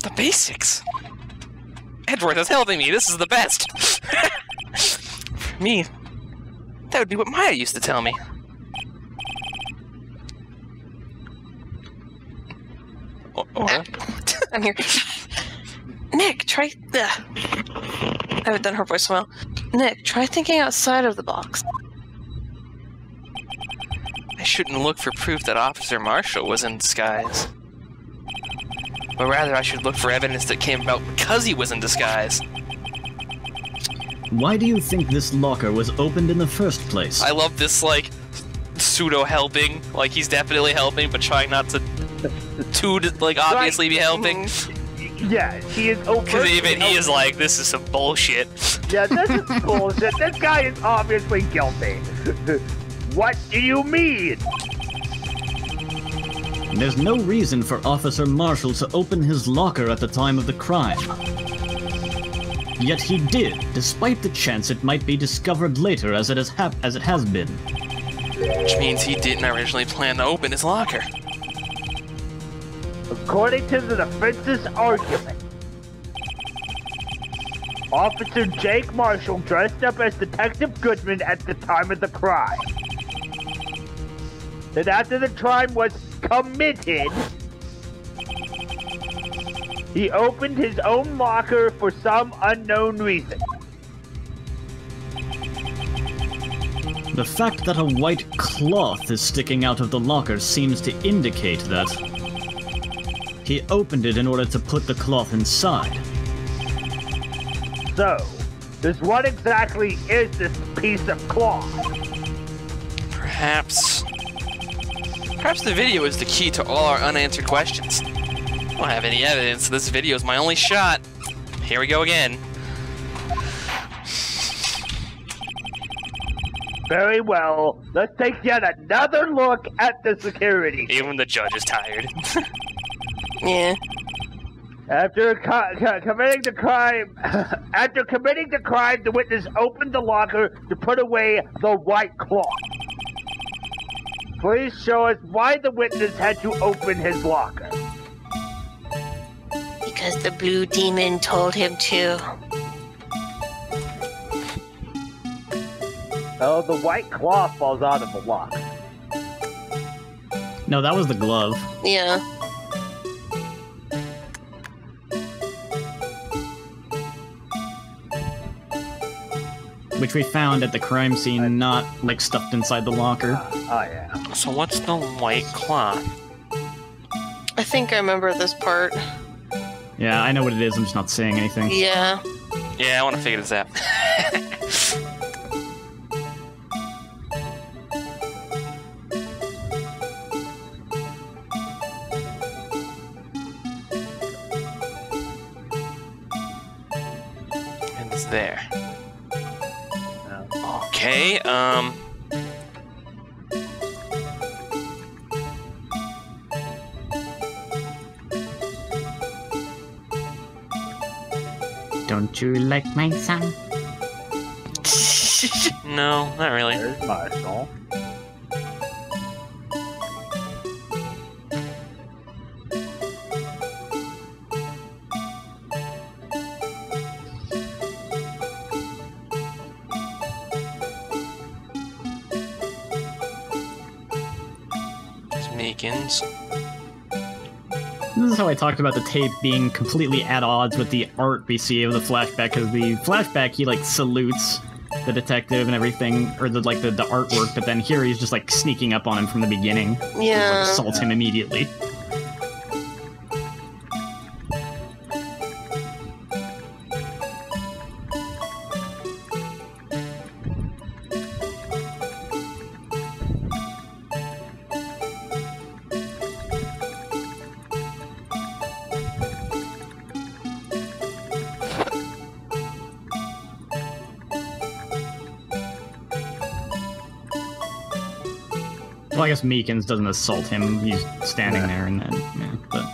The basics. Edward is helping me. This is the best. For me, that would be what Maya used to tell me. I'm here. Nick, try the. I haven't done her voice well. Nick, try thinking outside of the box. I shouldn't look for proof that Officer Marshall was in disguise. But rather, I should look for evidence that came about because he was in disguise. Why do you think this locker was opened in the first place? I love this, like, pseudo-helping. Like, he's definitely helping, but trying not to like, obviously be helping. Yeah, he is overtly Because even he is like, this is some bullshit. Yeah, this is bullshit. This guy is obviously guilty. What do you mean? There's no reason for Officer Marshall to open his locker at the time of the crime. Yet he did, despite the chance it might be discovered later as it has been. Which means he didn't originally plan to open his locker. According to the defense's argument, Officer Jake Marshall dressed up as Detective Goodman at the time of the crime. Then after the crime was committed, he opened his own locker for some unknown reason. The fact that a white cloth is sticking out of the locker seems to indicate that he opened it in order to put the cloth inside. So, just what exactly is this piece of cloth? Perhaps the video is the key to all our unanswered questions. I don't have any evidence. This video is my only shot. Here we go again. Very well. Let's take yet another look at the security. Even the judge is tired. Yeah. After committing the crime, the witness opened the locker to put away the white cloth. Please show us why the witness had to open his locker. Because the blue demon told him to. Oh, the white cloth falls out of the locker. No, that was the glove. Yeah. Which we found at the crime scene, not, like, stuffed inside the locker. Oh, yeah. So what's the white cloth? I think I remember this part. Yeah, I know what it is, I'm just not saying anything. Yeah. Yeah, I want to figure this out. And it's there. Okay, Don't you like my son? no, not really. There's Marshall. It's Meekins. This is how I talked about the tape being completely at odds with the art we see of the flashback, because the flashback, he, like, salutes the detective and everything, or the artwork, but then here he's just, like, sneaking up on him from the beginning. Yeah. Like, assaults him immediately. Well, I guess Meekins doesn't assault him, he's standing there and then, yeah, but...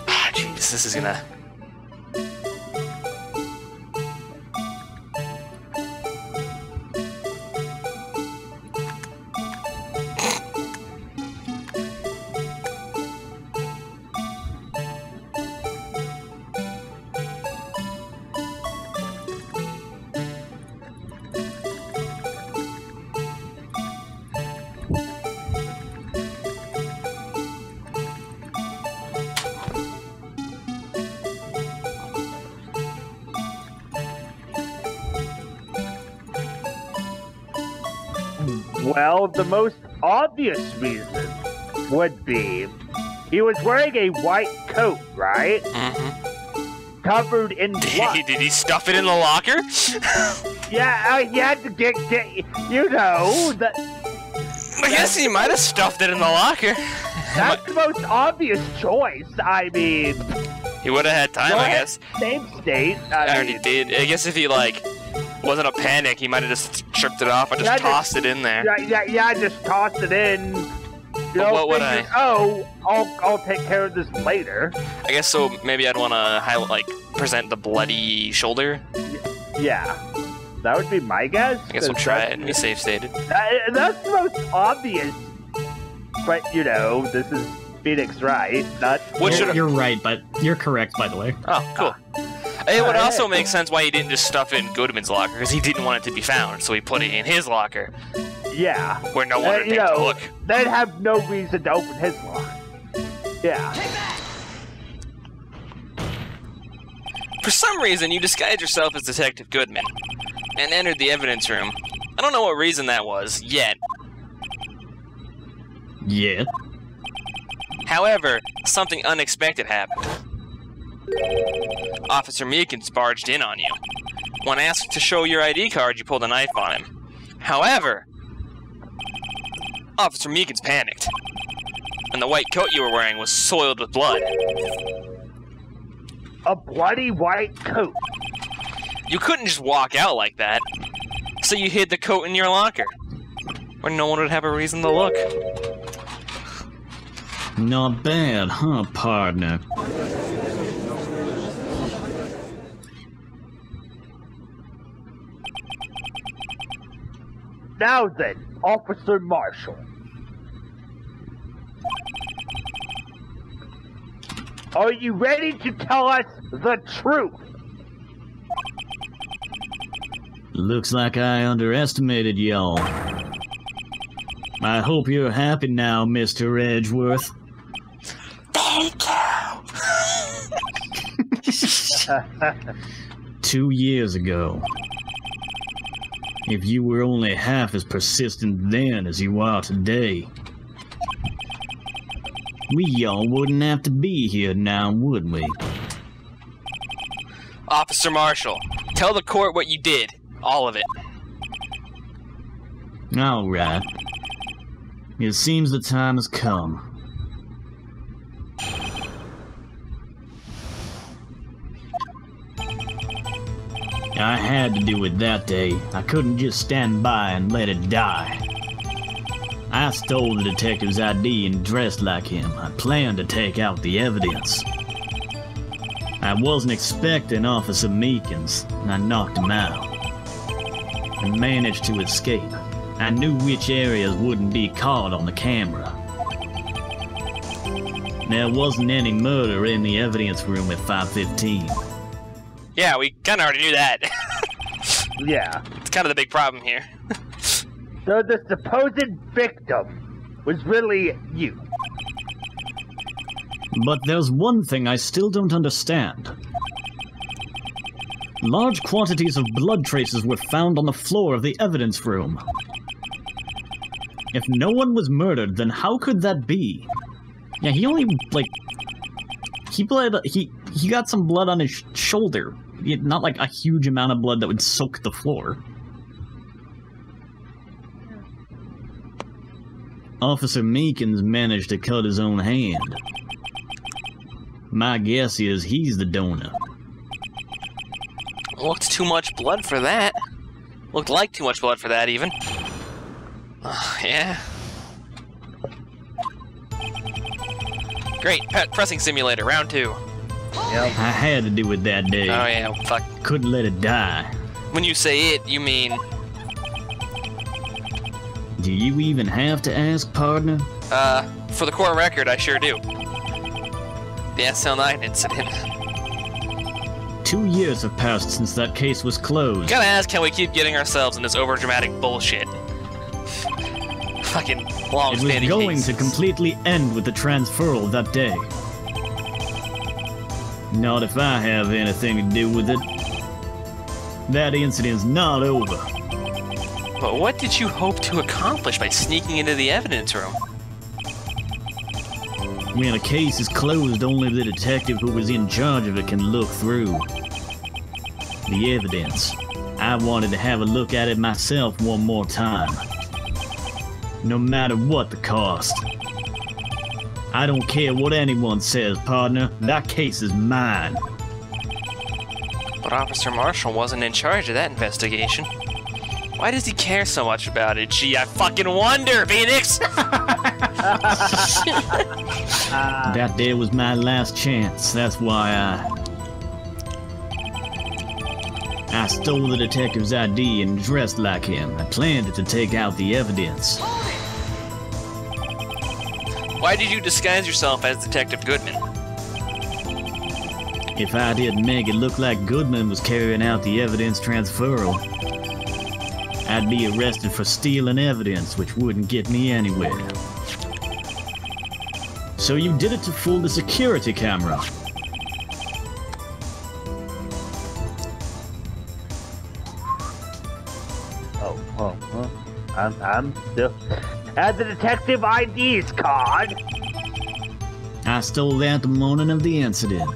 Ah, jeez, this is gonna... Well, the most obvious reason would be he was wearing a white coat, right? Mm-hmm. Covered in blood. Did he stuff it in the locker? Yeah, he had to get you know, that. I guess he might have stuffed it in the locker. That's the most obvious choice. I mean, He would have had time, I guess. Same state. I already did. I guess if he, like, wasn't a panic, he might have just stripped it off and just tossed it in there. Yeah, just tossed it in. You know, what would thinking, oh, I'll take care of this later. I guess so. Maybe I'd want to highlight, like, present the bloody shoulder. Yeah, that would be my guess. I guess we'll try it and be safe stated. That's the most obvious. But you know, this is Phoenix Wright. Not. You're right, but you're correct, by the way. Oh, cool. It would also make sense why he didn't just stuff it in Goodman's locker, because he didn't want it to be found, so he put it in his locker. Yeah. Where no one would you think to know, look. they'd have no reason to open his lock. Yeah. For some reason, you disguised yourself as Detective Goodman and entered the evidence room. I don't know what reason that was, yet. Yeah. However, something unexpected happened. Officer Meekins barged in on you. When asked to show your ID card, you pulled a knife on him. However, Officer Meekins panicked, and the white coat you were wearing was soiled with blood. A bloody white coat. You couldn't just walk out like that, so you hid the coat in your locker, where no one would have a reason to look. Not bad, huh, partner? Now then, Officer Marshall. Are you ready to tell us the truth? Looks like I underestimated y'all. I hope you're happy now, Mr. Edgeworth. Thank you. 2 years ago. If you were only half as persistent then as you are today, we all wouldn't have to be here now, would we? Officer Marshall, tell the court what you did. All of it. All right. It seems the time has come. I had to do it that day. I couldn't just stand by and let it die. I stole the detective's ID and dressed like him. I planned to take out the evidence. I wasn't expecting Officer Meekins, and I knocked him out. And managed to escape. I knew which areas wouldn't be caught on the camera. There wasn't any murder in the evidence room at 5:15. Yeah, we kinda already knew that. Yeah. It's kind of the big problem here. So the supposed victim was really you. But there's one thing I still don't understand. Large quantities of blood traces were found on the floor of the evidence room. If no one was murdered, then how could that be? Yeah, he only, like... He got some blood on his shoulder. Not like a huge amount of blood that would soak the floor. Officer Meekins managed to cut his own hand. My guess is he's the donor. Looked too much blood for that. Looked like too much blood for that, even. Yeah. Great, pet pressing simulator, round 2. Yep. I had to do it that day. Oh yeah, fuck. Couldn't let it die. When you say it, you mean... Do you even have to ask, partner? For the court record, I sure do. The SL9 incident. 2 years have passed since that case was closed. Gotta ask how we keep getting ourselves in this overdramatic bullshit. Fucking long-standing It was going cases. to completely end with the transferal that day. Not if I have anything to do with it. That incident's not over. But what did you hope to accomplish by sneaking into the evidence room? When a case is closed, only the detective who was in charge of it can look through the evidence. I wanted to have a look at it myself one more time. No matter what the cost. I don't care what anyone says, partner. That case is mine. But Officer Marshall wasn't in charge of that investigation. Why does he care so much about it? Gee, I fucking wonder, Phoenix! That day was my last chance. That's why I stole the detective's ID and dressed like him. I planned to take out the evidence. Why did you disguise yourself as Detective Goodman? If I didn't make it look like Goodman was carrying out the evidence transferal, I'd be arrested for stealing evidence, which wouldn't get me anywhere. So you did it to fool the security camera? I'm still at the detective ID's card. I stole that the morning of the incident.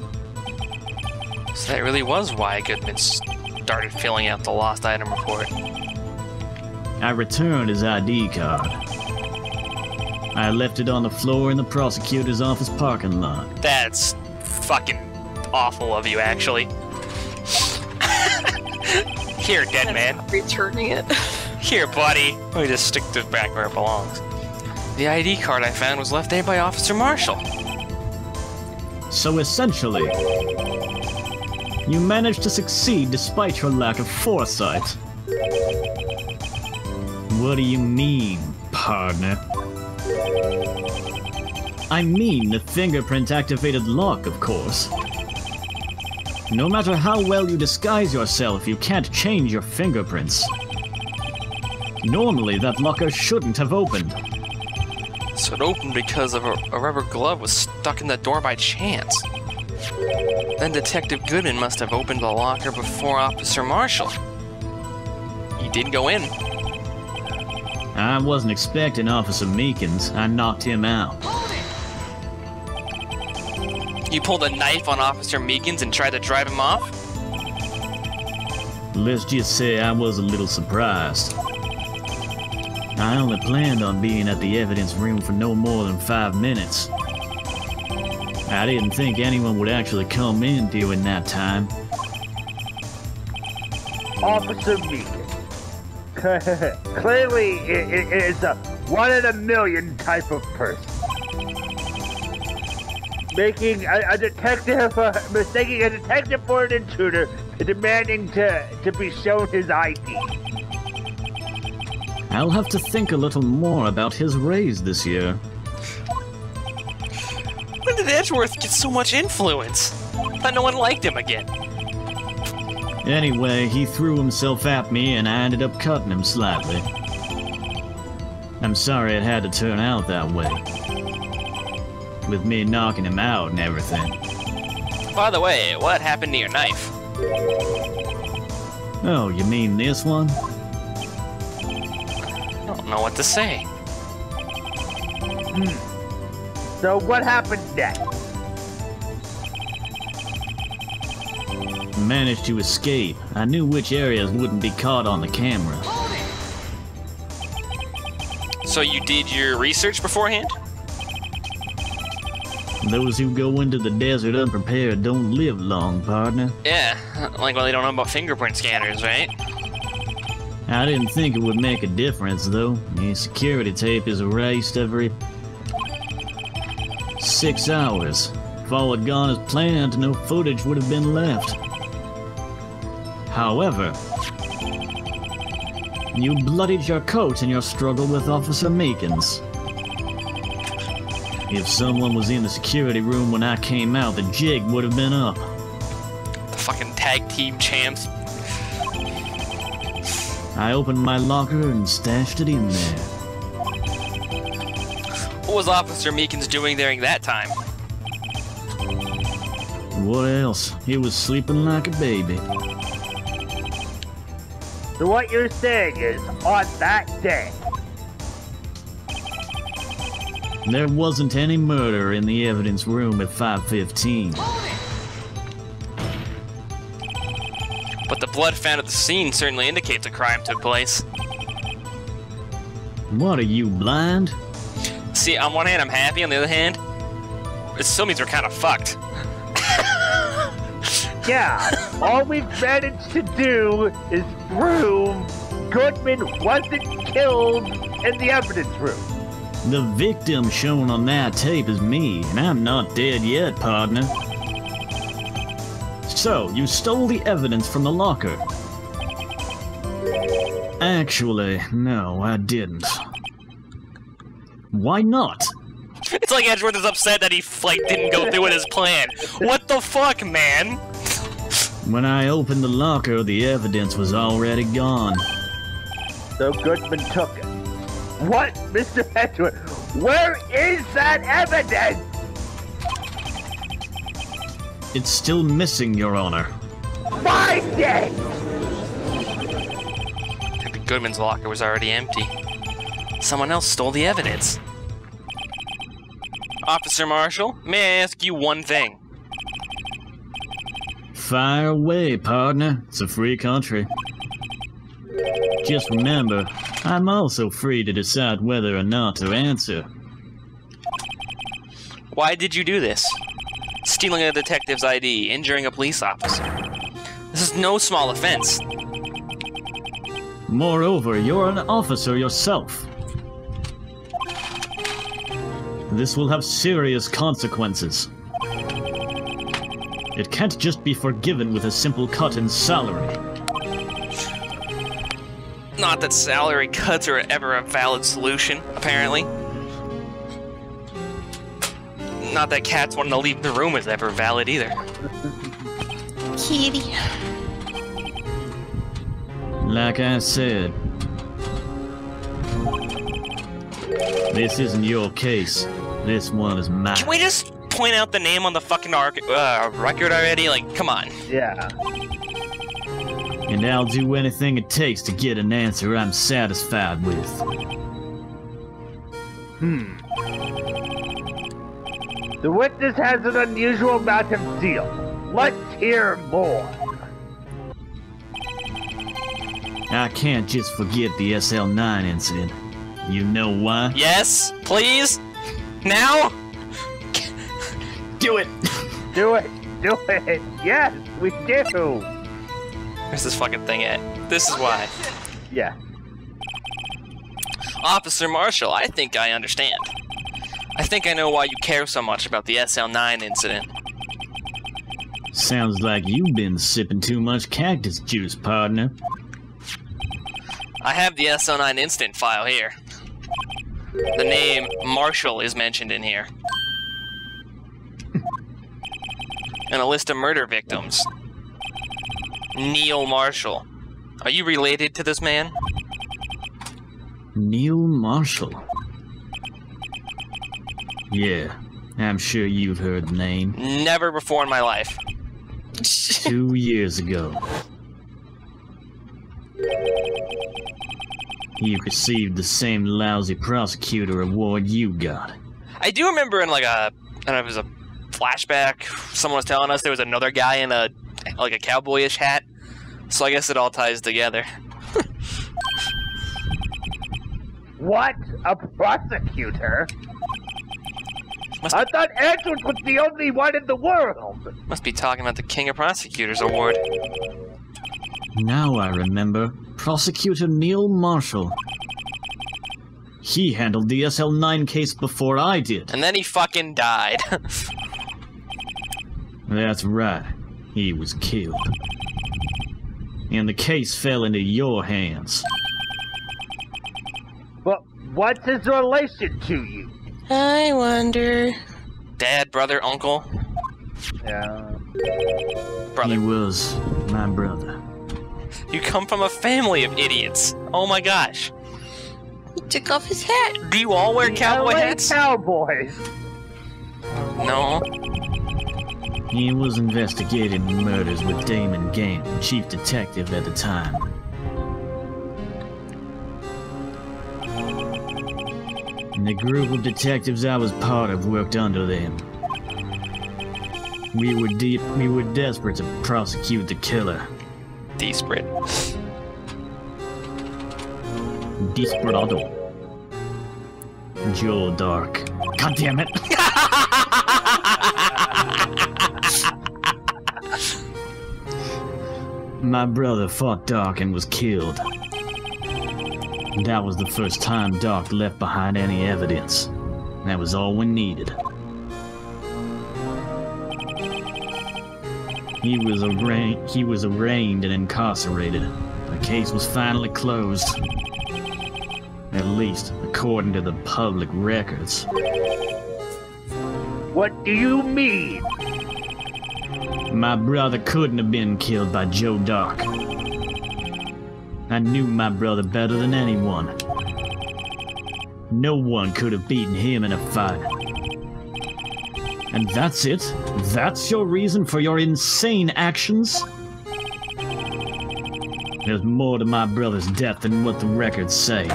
So that really was why Goodman started filling out the lost item report. I returned his ID card. I left it on the floor in the prosecutor's office parking lot. That's fucking awful of you, actually. Here, dead man. Returning it. Here, buddy. Let me just stick this back where it belongs. The ID card I found was left there by Officer Marshall. So essentially, you managed to succeed despite your lack of foresight. What do you mean, partner? I mean the fingerprint-activated lock, of course. No matter how well you disguise yourself, you can't change your fingerprints. Normally, that locker shouldn't have opened. So it opened because of a rubber glove was stuck in the door by chance. Then Detective Goodman must have opened the locker before Officer Marshall. He did go in. I wasn't expecting Officer Meekins. I knocked him out. You pulled a knife on Officer Meekins and tried to drive him off? Let's just say I was a little surprised. I only planned on being at the evidence room for no more than 5 minutes. I didn't think anyone would actually come in during that time. Officer Meekins. Clearly, it is a 1 in a million type of person. Making a detective, mistaking a detective for an intruder, demanding to be shown his ID. I'll have to think a little more about his raise this year. When did Edgeworth get so much influence? I thought no one liked him again. Anyway, he threw himself at me and I ended up cutting him slightly. I'm sorry it had to turn out that way. With me knocking him out and everything. By the way, what happened to your knife? Oh, you mean this one? I don't know what to say. So what happened next? Managed to escape. I knew which areas wouldn't be caught on the camera. So you did your research beforehand? Those who go into the desert unprepared don't live long, partner. Yeah, like when they don't know about fingerprint scanners, right? I didn't think it would make a difference, though. The security tape is erased every 6 hours. If all had gone as planned, no footage would have been left. However, you bloodied your coat in your struggle with Officer Meekins. If someone was in the security room when I came out, the jig would have been up. The fucking tag team champs. I opened my locker and stashed it in there. What was Officer Meekins doing during that time? What else? He was sleeping like a baby. So what you're saying is, on that day, There wasn't any murder in the evidence room at 5:15. But the blood found at the scene certainly indicates a crime took place. What, are you blind? See, on one hand I'm happy, on the other hand, it still means we're kind of fucked. yeah, all we've managed to do is prove Goodman wasn't killed in the evidence room. The victim shown on that tape is me, and I'm not dead yet, partner. So, you stole the evidence from the locker. Actually, no, I didn't. Why not? It's like Edgeworth is upset that he, didn't go through with his plan. What the fuck, man? When I opened the locker, the evidence was already gone. So Goodman took it. What, Mr. Edward? Where is that evidence? It's still missing, Your Honor. Find it! I think the Goodman's locker was already empty. Someone else stole the evidence. Officer Marshall, may I ask you one thing? Fire away, partner. It's a free country. Just remember, I'm also free to decide whether or not to answer. Why did you do this? Stealing a detective's ID, injuring a police officer. This is no small offense. Moreover, you're an officer yourself. This will have serious consequences. It can't just be forgiven with a simple cut in salary. Not that salary cuts are ever a valid solution, apparently. Not that cats wanting to leave the room is ever valid either. Kitty. Like I said, this isn't your case. This one is mine. Can we just point out the name on the fucking record already? Like, come on. Yeah. And I'll do anything it takes to get an answer I'm satisfied with. The witness has an unusual amount of zeal. Let's hear more. I can't just forget the SL9 incident. You know why? Yes, please? Now? Do it! Do it. Do it. Yes, we do. Where's this fucking thing at? This is why. Yeah. Officer Marshall, I think I understand. I think I know why you care so much about the SL9 incident. Sounds like you've been sipping too much cactus juice, partner. I have the SL9 incident file here. The name Marshall is mentioned in here. And a list of murder victims. Neil Marshall. Are you related to this man? Neil Marshall. Yeah, I'm sure you've heard the name. Never before in my life. 2 years ago. He received the same lousy prosecutor award you got. I do remember in like a, I don't know if it was a flashback, someone was telling us there was another guy in a, like a cowboyish hat. So I guess it all ties together. What? A prosecutor? I thought Edward was the only one in the world. Must be talking about the King of Prosecutors award. Now I remember. Prosecutor Neil Marshall. He handled the SL9 case before I did. And then he fucking died. That's right. He was killed. And the case fell into your hands. But what's his relation to you? I wonder. Dad, brother, uncle, Yeah. brother. He was my brother. You come from a family of idiots. Oh my gosh. He took off his hat. Do you all wear cowboy LA hats? Cowboys. No. He was investigating murders with Damon Game, chief detective at the time. And the group of detectives I was part of worked under them. We were desperate to prosecute the killer. Desperate. Desperado. Joe Dark. God damn it! My brother fought Doc and was killed. That was the first time Doc left behind any evidence. That was all we needed. He was arraigned and incarcerated. The case was finally closed. At least, according to the public records. What do you mean? My brother couldn't have been killed by Joe Doc. I knew my brother better than anyone. No one could have beaten him in a fight. And that's it? That's your reason for your insane actions? There's more to my brother's death than what the records say.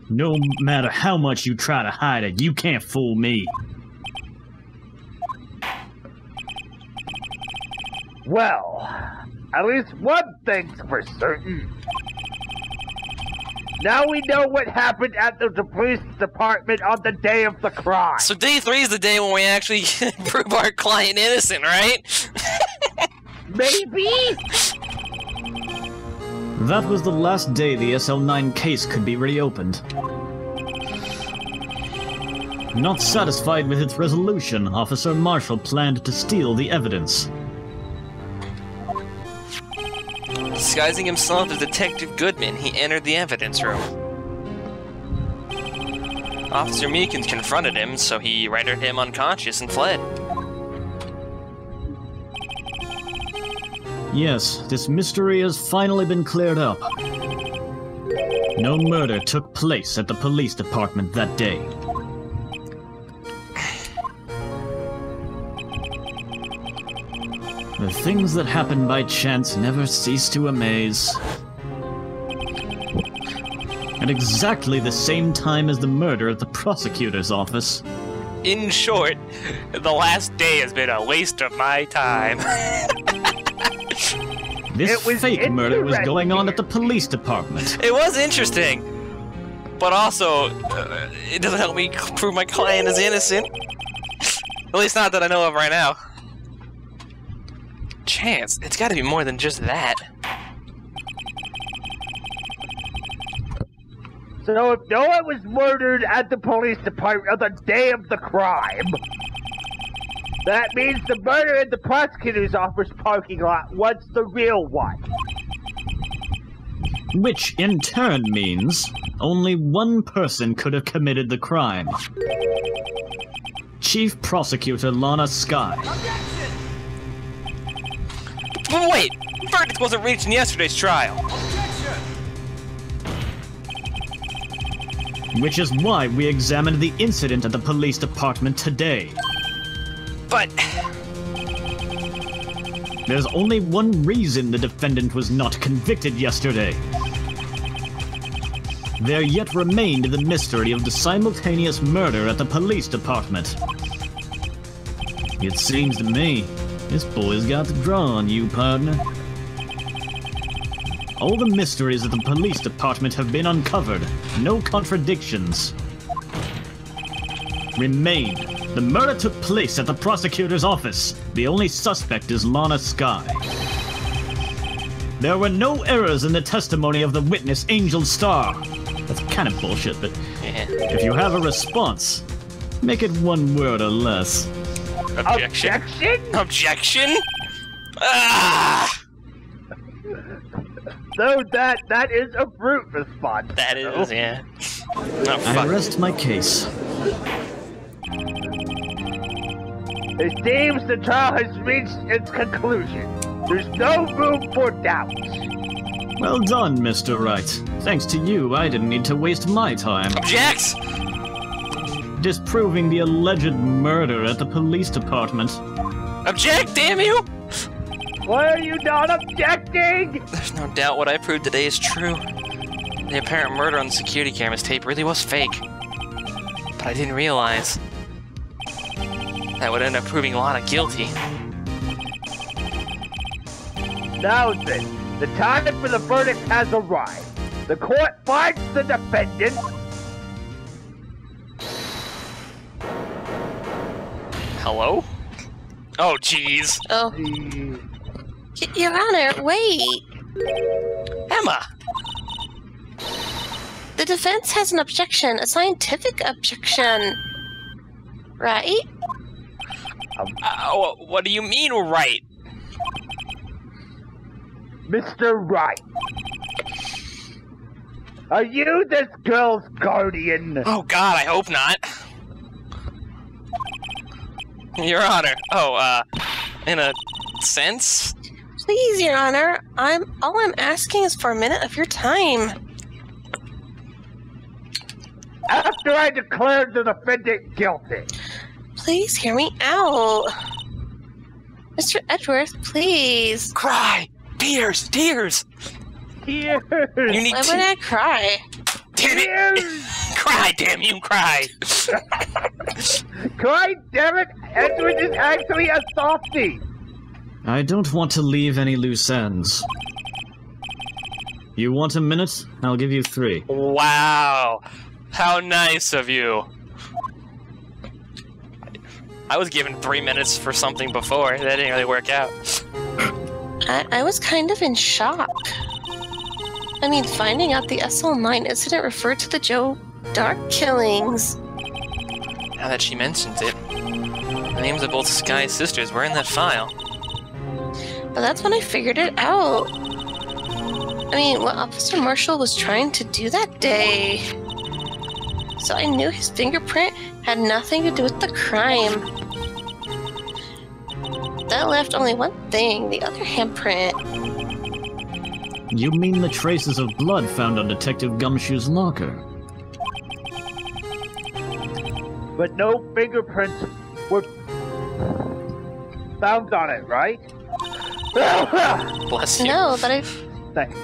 No matter how much you try to hide it, you can't fool me. Well, at least one thing's for certain. Now we know what happened at the police department on the day of the crime. So day 3 is the day when we actually prove our client innocent, right? Maybe? That was the last day the SL9 case could be reopened. Not satisfied with its resolution, Officer Marshall planned to steal the evidence. Disguising himself as Detective Goodman, he entered the evidence room. Officer Meekins confronted him, so he rendered him unconscious and fled. Yes, this mystery has finally been cleared up. No murder took place at the police department that day. The things that happen by chance never cease to amaze. At exactly the same time as the murder at the prosecutor's office. In short, the last day has been a waste of my time. This fake murder was going on at the police department. It was interesting, but also, it doesn't help me prove my client is innocent. At least not that I know of right now. Chance, it's gotta be more than just that. So if no one was murdered at the police department on the day of the crime, that means the murder in the prosecutor's office parking lot was the real one. Which in turn means only one person could have committed the crime. Chief Prosecutor Lana Skye. But wait! Verdict wasn't reached in yesterday's trial! Which is why we examined the incident at the police department today. But... There's only one reason the defendant was not convicted yesterday. There yet remained the mystery of the simultaneous murder at the police department. It seems to me, this boy's got the draw on you, partner. All the mysteries at the police department have been uncovered. No contradictions. Remain. The murder took place at the prosecutor's office. The only suspect is Lana Skye. There were no errors in the testimony of the witness, Angel Star. That's kind of bullshit, but if you have a response, make it one word or less. Objection? Objection? Objection? Ah! So that is a brute response. That is, yeah. Oh, I fuck. rest my case. It seems the trial has reached its conclusion. There's no room for doubt. Well done, Mr. Wright. Thanks to you, I didn't need to waste my time Objects! disproving the alleged murder at the police department. Object, damn you! Why are you not objecting? There's no doubt what I proved today is true. The apparent murder on the security camera's tape really was fake. But I didn't realize that would end up proving Lana guilty. Now then, the time for the verdict has arrived. The court finds the defendant. Hello? Oh, jeez. Oh. Your Honor, wait! Emma! The defense has an objection, a scientific objection. Right? What do you mean, right? Mr. Wright. Are you this girl's guardian? Oh god, I hope not. Your Honor. Oh, in a sense? Please, Your Honor, all I'm asking is for a minute of your time. After I declare the defendant guilty. Please hear me out. Mr. Edgeworth, please. Cry! Tears! Tears! Tears! You need Why would I cry? Damn it! Tears! Cry, damn you, cry! Cry, damn it! Edward is actually a softie! I don't want to leave any loose ends. You want a minute? I'll give you 3. Wow! How nice of you. I was given 3 minutes for something before. That didn't really work out. I was kind of in shock. I mean, finding out the SL9 incident referred to the Joe Dark killings. Now that she mentions it, the names of both Sky's sisters were in that file. But that's when I figured it out. I mean, what Officer Marshall was trying to do that day. So I knew his fingerprint had nothing to do with the crime. That left only one thing, the other handprint. You mean the traces of blood found on Detective Gumshoe's locker? But no fingerprints were found on it, right? Bless you. No, but Thanks.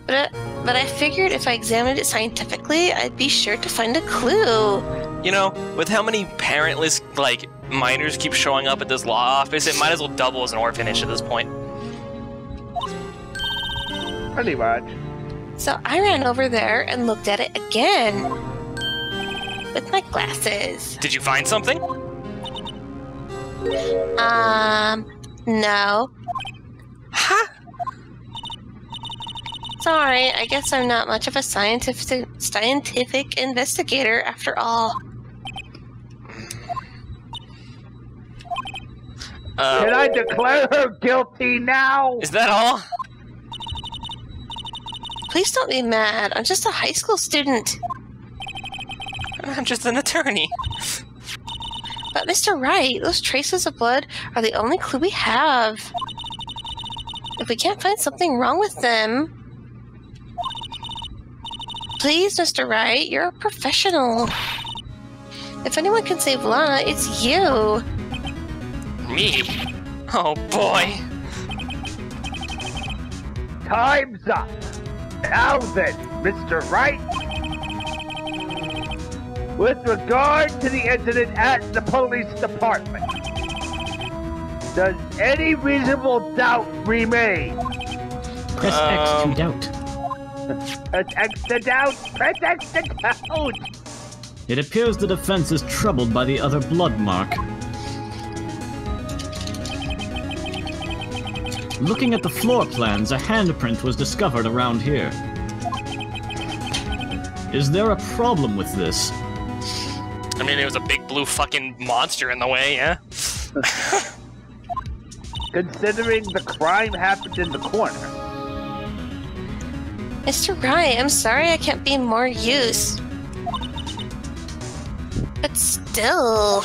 But I figured if I examined it scientifically, I'd be sure to find a clue. You know, with how many parentless, minors keep showing up at this law office, it might as well double as an orphanage at this point. Pretty much. So I ran over there and looked at it again. With my glasses. Did you find something? No. Huh? Sorry, I guess I'm not much of a scientific investigator after all. Can I declare her guilty now? Is that all? Please don't be mad. I'm just a high school student. I'm just an attorney. But Mr. Wright, those traces of blood are the only clue we have. If we can't find something wrong with them... Please, Mr. Wright, you're a professional. If anyone can save Lana, it's you. Me? Oh boy. Time's up. Now then, Mr. Wright. With regard to the incident at the police department, does any reasonable doubt remain? Press X to doubt. Press X to doubt! Press X to doubt! It appears the defense is troubled by the other blood mark. Looking at the floor plans, a handprint was discovered around here. Is there a problem with this? I mean, there was a big blue fucking monster in the way, yeah? Considering the crime happened in the corner. Mr. Wright, I'm sorry I can't be more use. But still...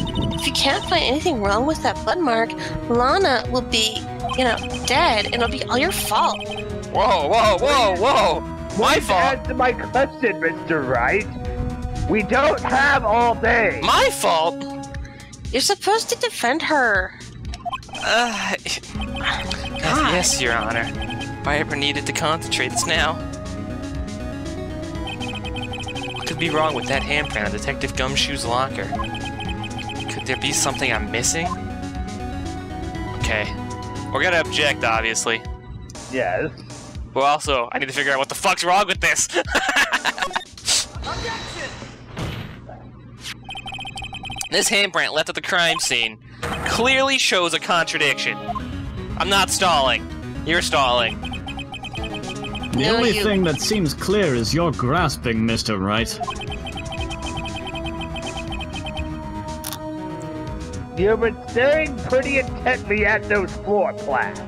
If you can't find anything wrong with that blood mark, Lana will be, dead, and it'll be all your fault. Whoa, whoa, whoa, whoa! My fault? Answer my question, Mr. Wright. We don't have all day. My fault? You're supposed to defend her. Yes, Your Honor. If I ever needed to concentrate, it's now. What could be wrong with that handprint on Detective Gumshoe's locker? Could there be something I'm missing? Okay. We're gonna object, obviously. Yes. But also, I need to figure out what the fuck's wrong with this! This handprint left at the crime scene clearly shows a contradiction. I'm not stalling. You're stalling. The only thing that seems clear is you're grasping, Mr. Wright. You've been staring pretty intently at those floor plans.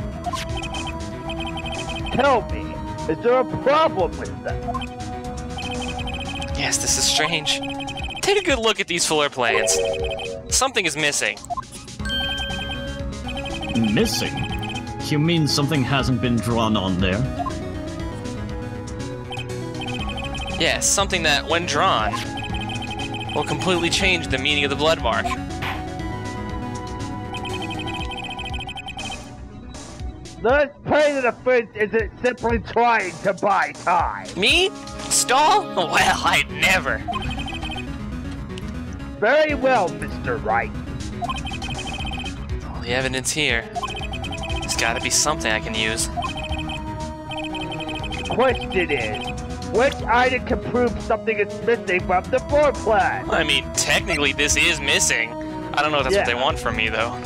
Tell me, is there a problem with them? Yes, this is strange. Take a good look at these floor plans. Something is missing. Missing? You mean something hasn't been drawn on there? Yes, something that, when drawn, will completely change the meaning of the blood mark. Let's pray that the prince isn't simply trying to buy time. Me? Stall? Well, I'd never. Very well, Mr. Wright. All the evidence here. There's gotta be something I can use. The question is, which item can prove something is missing from the floor plan? I mean, technically this is missing. I don't know if that's what they want from me, though.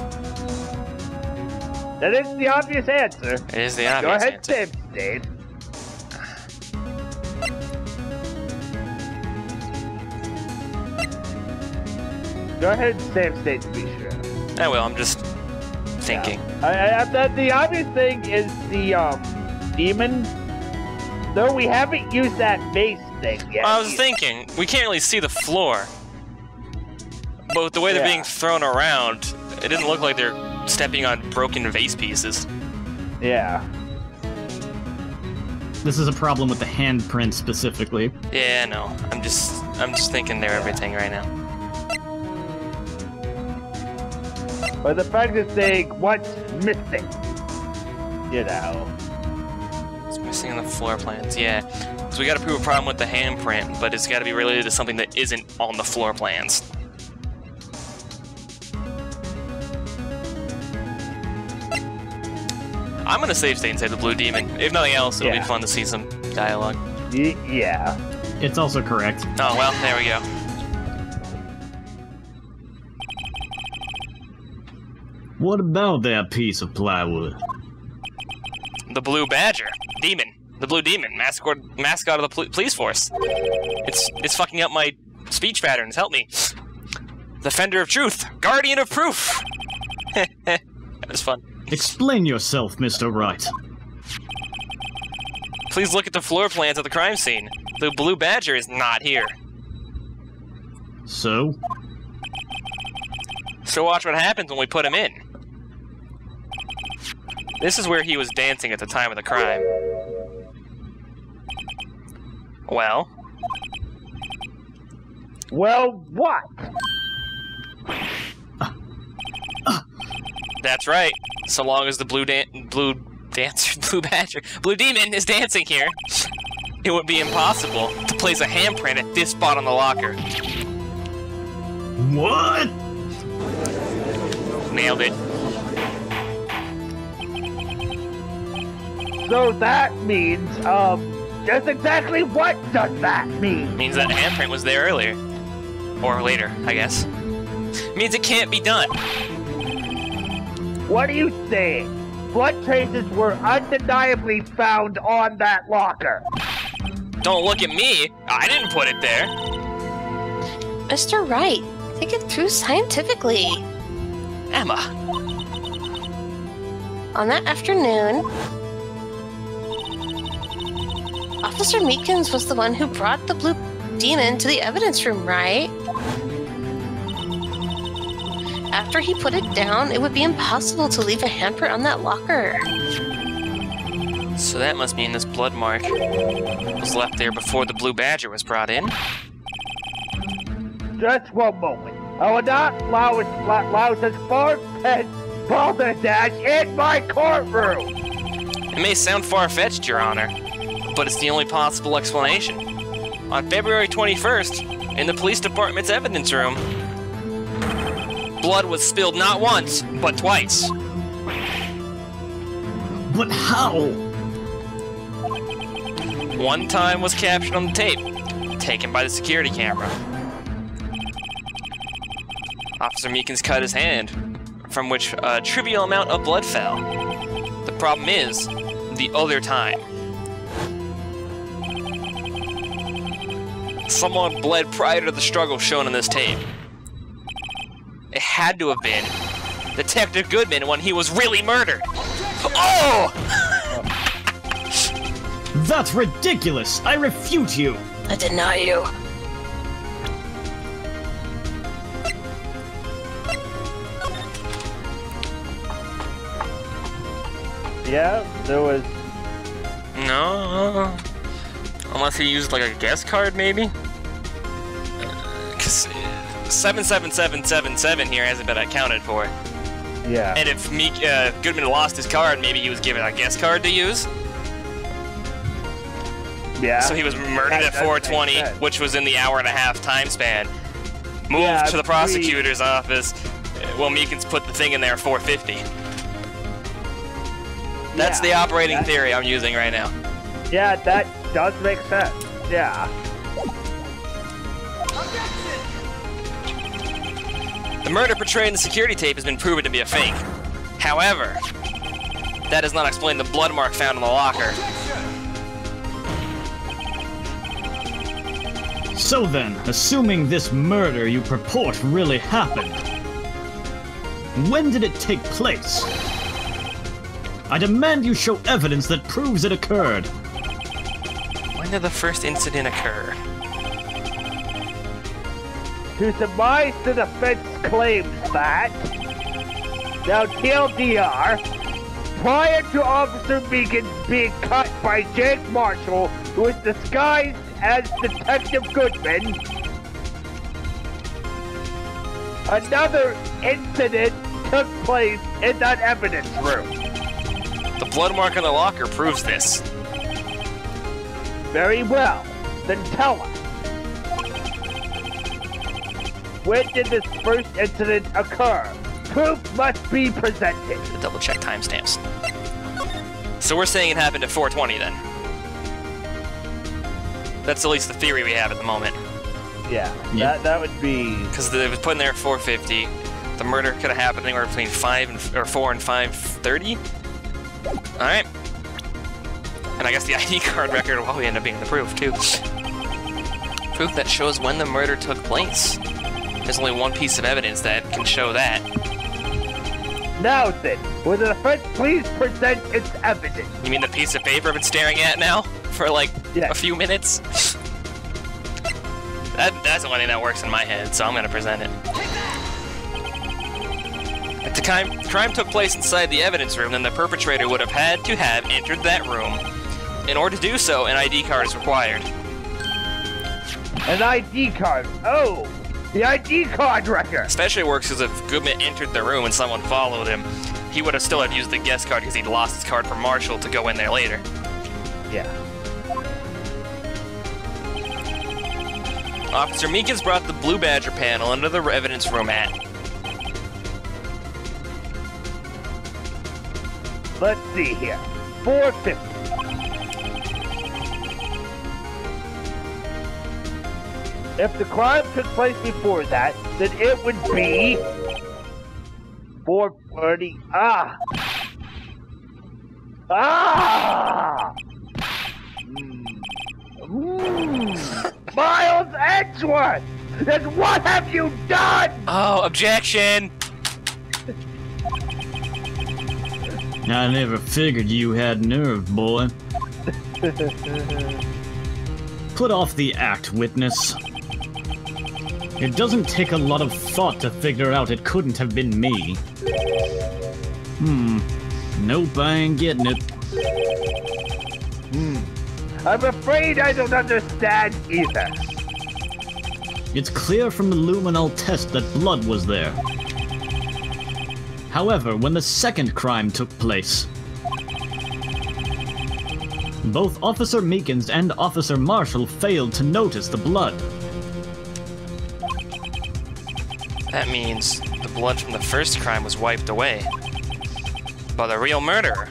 That is the obvious answer. It is the Go obvious ahead, answer. Dave. Go ahead and save state to be sure. I will, I'm just thinking. The obvious thing is the demon. Though we haven't used that base thing yet. I was thinking, we can't really see the floor. But with the way they're being thrown around, it didn't look like they're stepping on broken vase pieces. Yeah. This is a problem with the handprint specifically. Yeah, no. I'm just thinking they're everything right now. But the fact is saying what's missing. You know. It's missing on the floor plans, yeah. So we gotta prove a problem with the handprint, but it's gotta be related to something that isn't on the floor plans. I'm gonna save state inside the blue demon. If nothing else, it'll be fun to see some dialogue. Yeah. It's also correct. Oh, well, there we go. What about that piece of plywood? The blue badger. Demon. The blue demon. Mascot of the police force. It's fucking up my speech patterns. Help me. Defender of truth. Guardian of proof. That was fun. Explain yourself, Mr. Wright. Please look at the floor plans of the crime scene. The blue badger is not here. So? So watch what happens when we put him in. This is where he was dancing at the time of the crime. Well? Well, what? That's right. So long as the blue demon is dancing here, it would be impossible to place a handprint at this spot on the locker. What? Nailed it. So that means, just exactly what does that mean? Means that handprint was there earlier. Or later, I guess. Means it can't be done. What are you saying? Blood traces were undeniably found on that locker. Don't look at me. I didn't put it there. Mr. Wright, think it through scientifically. Emma. On that afternoon, Officer Meekins was the one who brought the blue demon to the evidence room, right? After he put it down, it would be impossible to leave a handprint on that locker. So that must mean this blood mark was left there before the blue badger was brought in. Just one moment. I will not allow such far-fetched balderdash in my courtroom! It may sound far-fetched, Your Honor, but it's the only possible explanation. On February 21st, in the police department's evidence room, blood was spilled not once, but twice. But how? One time was captured on the tape, taken by the security camera. Officer Meekins cut his hand, from which a trivial amount of blood fell. The problem is, the other time. Someone bled prior to the struggle shown in this tape. It had to have been Detective Goodman when he was really murdered. Oh! That's ridiculous! I refute you! I deny you. Yeah, there was... No. Unless he used like a guest card, maybe? Because 77777 here hasn't been accounted for. Yeah. And if Goodman lost his card, maybe he was given a guest card to use. Yeah. So he was murdered at 4:20, which was in the hour-and-a-half time span. Moved to the prosecutor's office. Well, Meekins put the thing in there at 4:50. That's the operating theory I'm using right now. Yeah, that does make sense. Yeah. The murder portrayed in the security tape has been proven to be a fake. However, that does not explain the blood mark found in the locker. So then, assuming this murder you purport really happened, when did it take place? I demand you show evidence that proves it occurred. When did the first incident occur? To surmise the defense claims that... Now, TLDR, prior to Officer Meekins being cut by Jake Marshall, who was disguised as Detective Goodman, another incident took place in that evidence room. The blood mark on the locker proves this. Very well. Then tell us. When did this first incident occur? Proof must be presented. Double check timestamps. So we're saying it happened at 4:20 then. That's at least the theory we have at the moment. Yeah. That would be... Because it was put in there at 4:50. The murder could have happened anywhere between 4 and 5:30. All right. And I guess the ID card record will probably end up being the proof too. Proof that shows when the murder took place. There's only one piece of evidence that can show that. Now then, will the defense please present its evidence? You mean the piece of paper I've been staring at now for like a few minutes? That's the only thing that works in my head, so I'm gonna present it. If the crime took place inside the evidence room, then the perpetrator would have had to have entered that room. In order to do so, an ID card is required. An ID card? Oh! The ID card record! Especially works because if Goodman entered the room and someone followed him, he would have still have used the guest card because he'd lost his card from Marshall to go in there later. Yeah. Officer Meekins brought the Blue Badger panel into the evidence room at... Let's see here. 4:50. If the crime took place before that, then it would be 4:30. Miles Edgeworth! Then what have you done? Oh, objection! I never figured you had nerve, boy. Put off the act, witness. It doesn't take a lot of thought to figure out it couldn't have been me. Nope, I ain't getting it. I'm afraid I don't understand either. It's clear from the luminol test that blood was there. However, when the second crime took place, both Officer Meekins and Officer Marshall failed to notice the blood. That means the blood from the first crime was wiped away by the real murderer.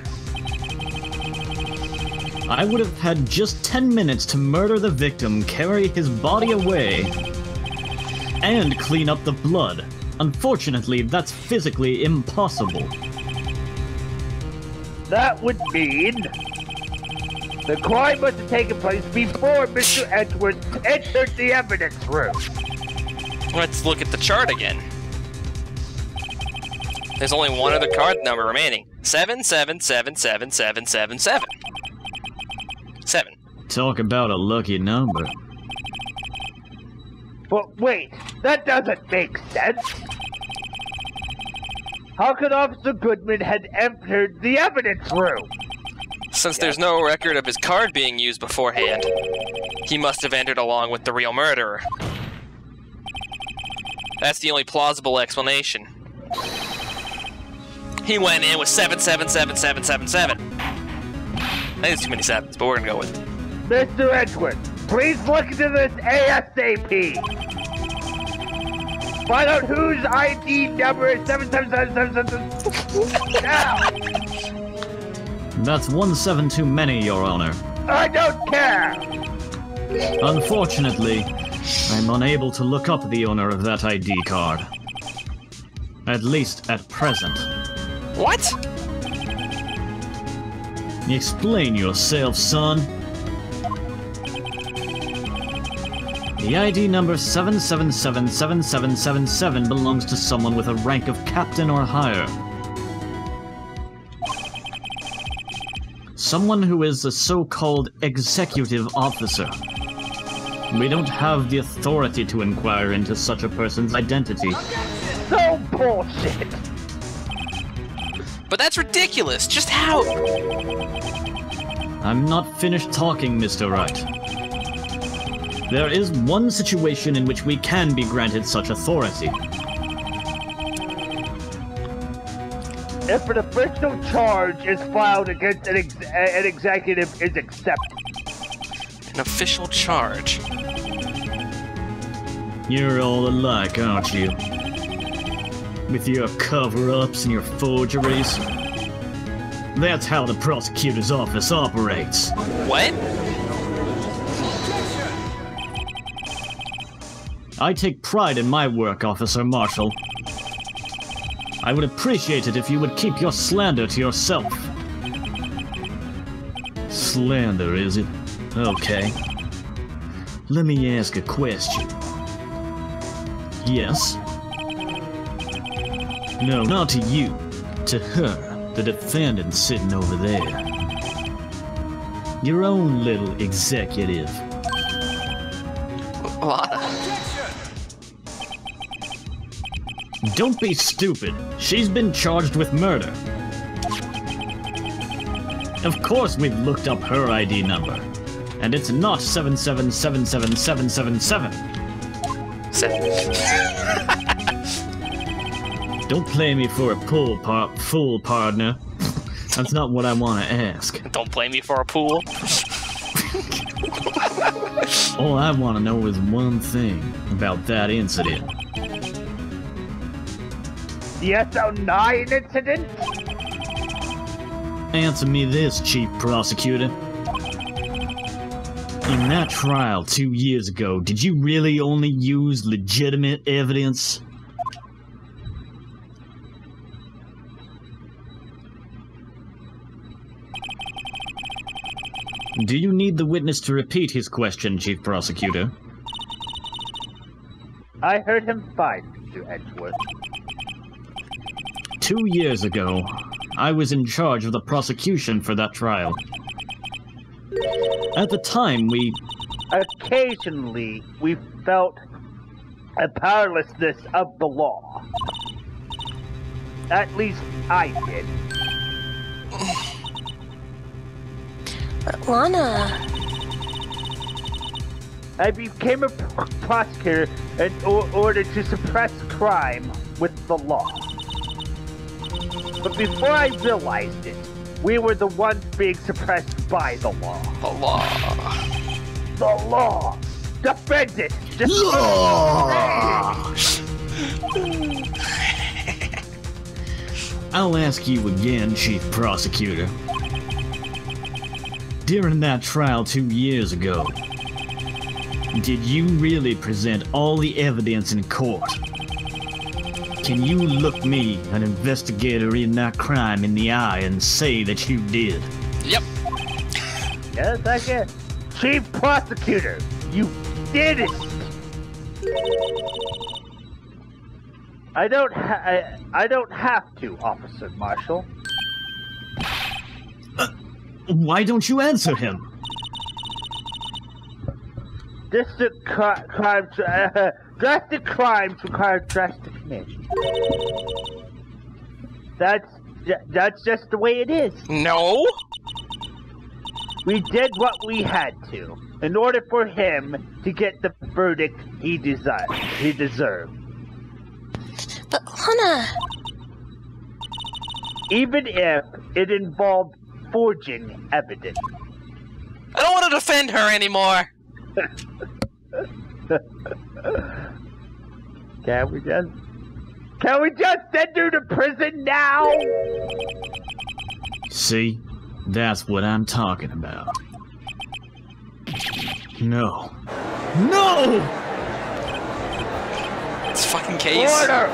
I would have had just 10 minutes to murder the victim, carry his body away, and clean up the blood. Unfortunately, that's physically impossible. That would mean the crime must have taken place before Mr. Edgeworth entered the evidence room. Let's look at the chart again. There's only one other card number remaining. 77777777. 7. Talk about a lucky number. But wait, that doesn't make sense. How could Officer Goodman have entered the evidence room? Since there's no record of his card being used beforehand, he must have entered along with the real murderer. That's the only plausible explanation. He went in with 777777. I think it's too many sevens, but we're gonna go with it. Mr. Edgeworth, please look into this ASAP. Find out whose ID number is 777777 now. That's 17 too many, Your Honor. I don't care. Unfortunately, I'm unable to look up the owner of that ID card. At least at present. What? Explain yourself, son. The ID number 7777777 belongs to someone with a rank of captain or higher. Someone who is a so-called executive officer. We don't have the authority to inquire into such a person's identity. So bullshit. But that's ridiculous. Just how? I'm not finished talking, Mr. Wright. There is one situation in which we can be granted such authority. If an official charge is filed against an executive is accepted. An official charge? You're all alike, aren't you? With your cover-ups and your forgeries. That's how the prosecutor's office operates. What? I take pride in my work, Officer Marshall. I would appreciate it if you would keep your slander to yourself. Slander, is it? Okay. Let me ask a question. Yes? No, not to you. To her, the defendant sitting over there. Your own little executive. Lana. Don't be stupid. She's been charged with murder. Of course we've looked up her ID number. And it's not 7777777. Don't play me for a fool, partner. That's not what I want to ask. Don't play me for a pool. All I want to know is one thing about that incident. The SO9 incident? Answer me this, Chief Prosecutor. In that trial 2 years ago, did you really only use legitimate evidence? Do you need the witness to repeat his question, Chief Prosecutor? I heard him fine, Mr. Edgeworth. 2 years ago, I was in charge of the prosecution for that trial. At the time, Occasionally, we felt a powerlessness of the law. At least I did. But Lana... I became a prosecutor in order to suppress crime with the law. But before I realized it, we were the ones being suppressed by the law. The law. The law! Defend it! I'll ask you again, Chief Prosecutor. During that trial 2 years ago, did you really present all the evidence in court? Can you look me, an investigator in that crime, in the eye and say that you did? Yep. Yes, I can. Chief Prosecutor, you did it! I don't have to, Officer Marshall. Why don't you answer him? Drastic crimes require drastic measures. That's just the way it is. No. We did what we had to in order for him to get the verdict he deserved. But Lana... Even if it involved forging evidence. I don't want to defend her anymore. Can we just send her to prison now? See? That's what I'm talking about. No. No! This fucking case. Order!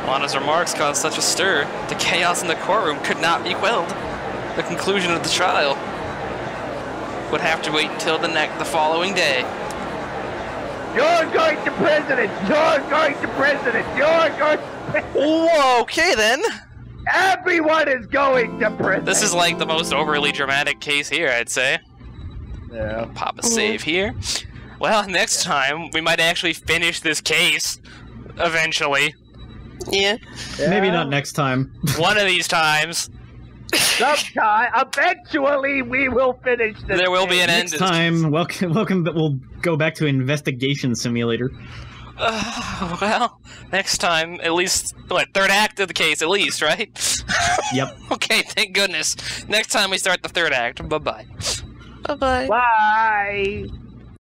Lana's remarks caused such a stir, the chaos in the courtroom could not be quelled. The conclusion of the trial would have to wait until the following day. You're going to prison! You're going to prison! You're going to prison! Whoa, okay then. Everyone is going to prison! This is like the most overly dramatic case here, I'd say. Yeah. Pop a save here. Well, next time, we might actually finish this case. Eventually. Yeah. Maybe not next time. One of these times. Sometime, eventually, we will finish this. There will be an end. Next time, welcome. We'll go back to Investigation Simulator. Well, next time, at least, what, third act of the case, at least, right? Yep. Okay, thank goodness. Next time we start the third act. Bye-bye. Bye-bye. Bye.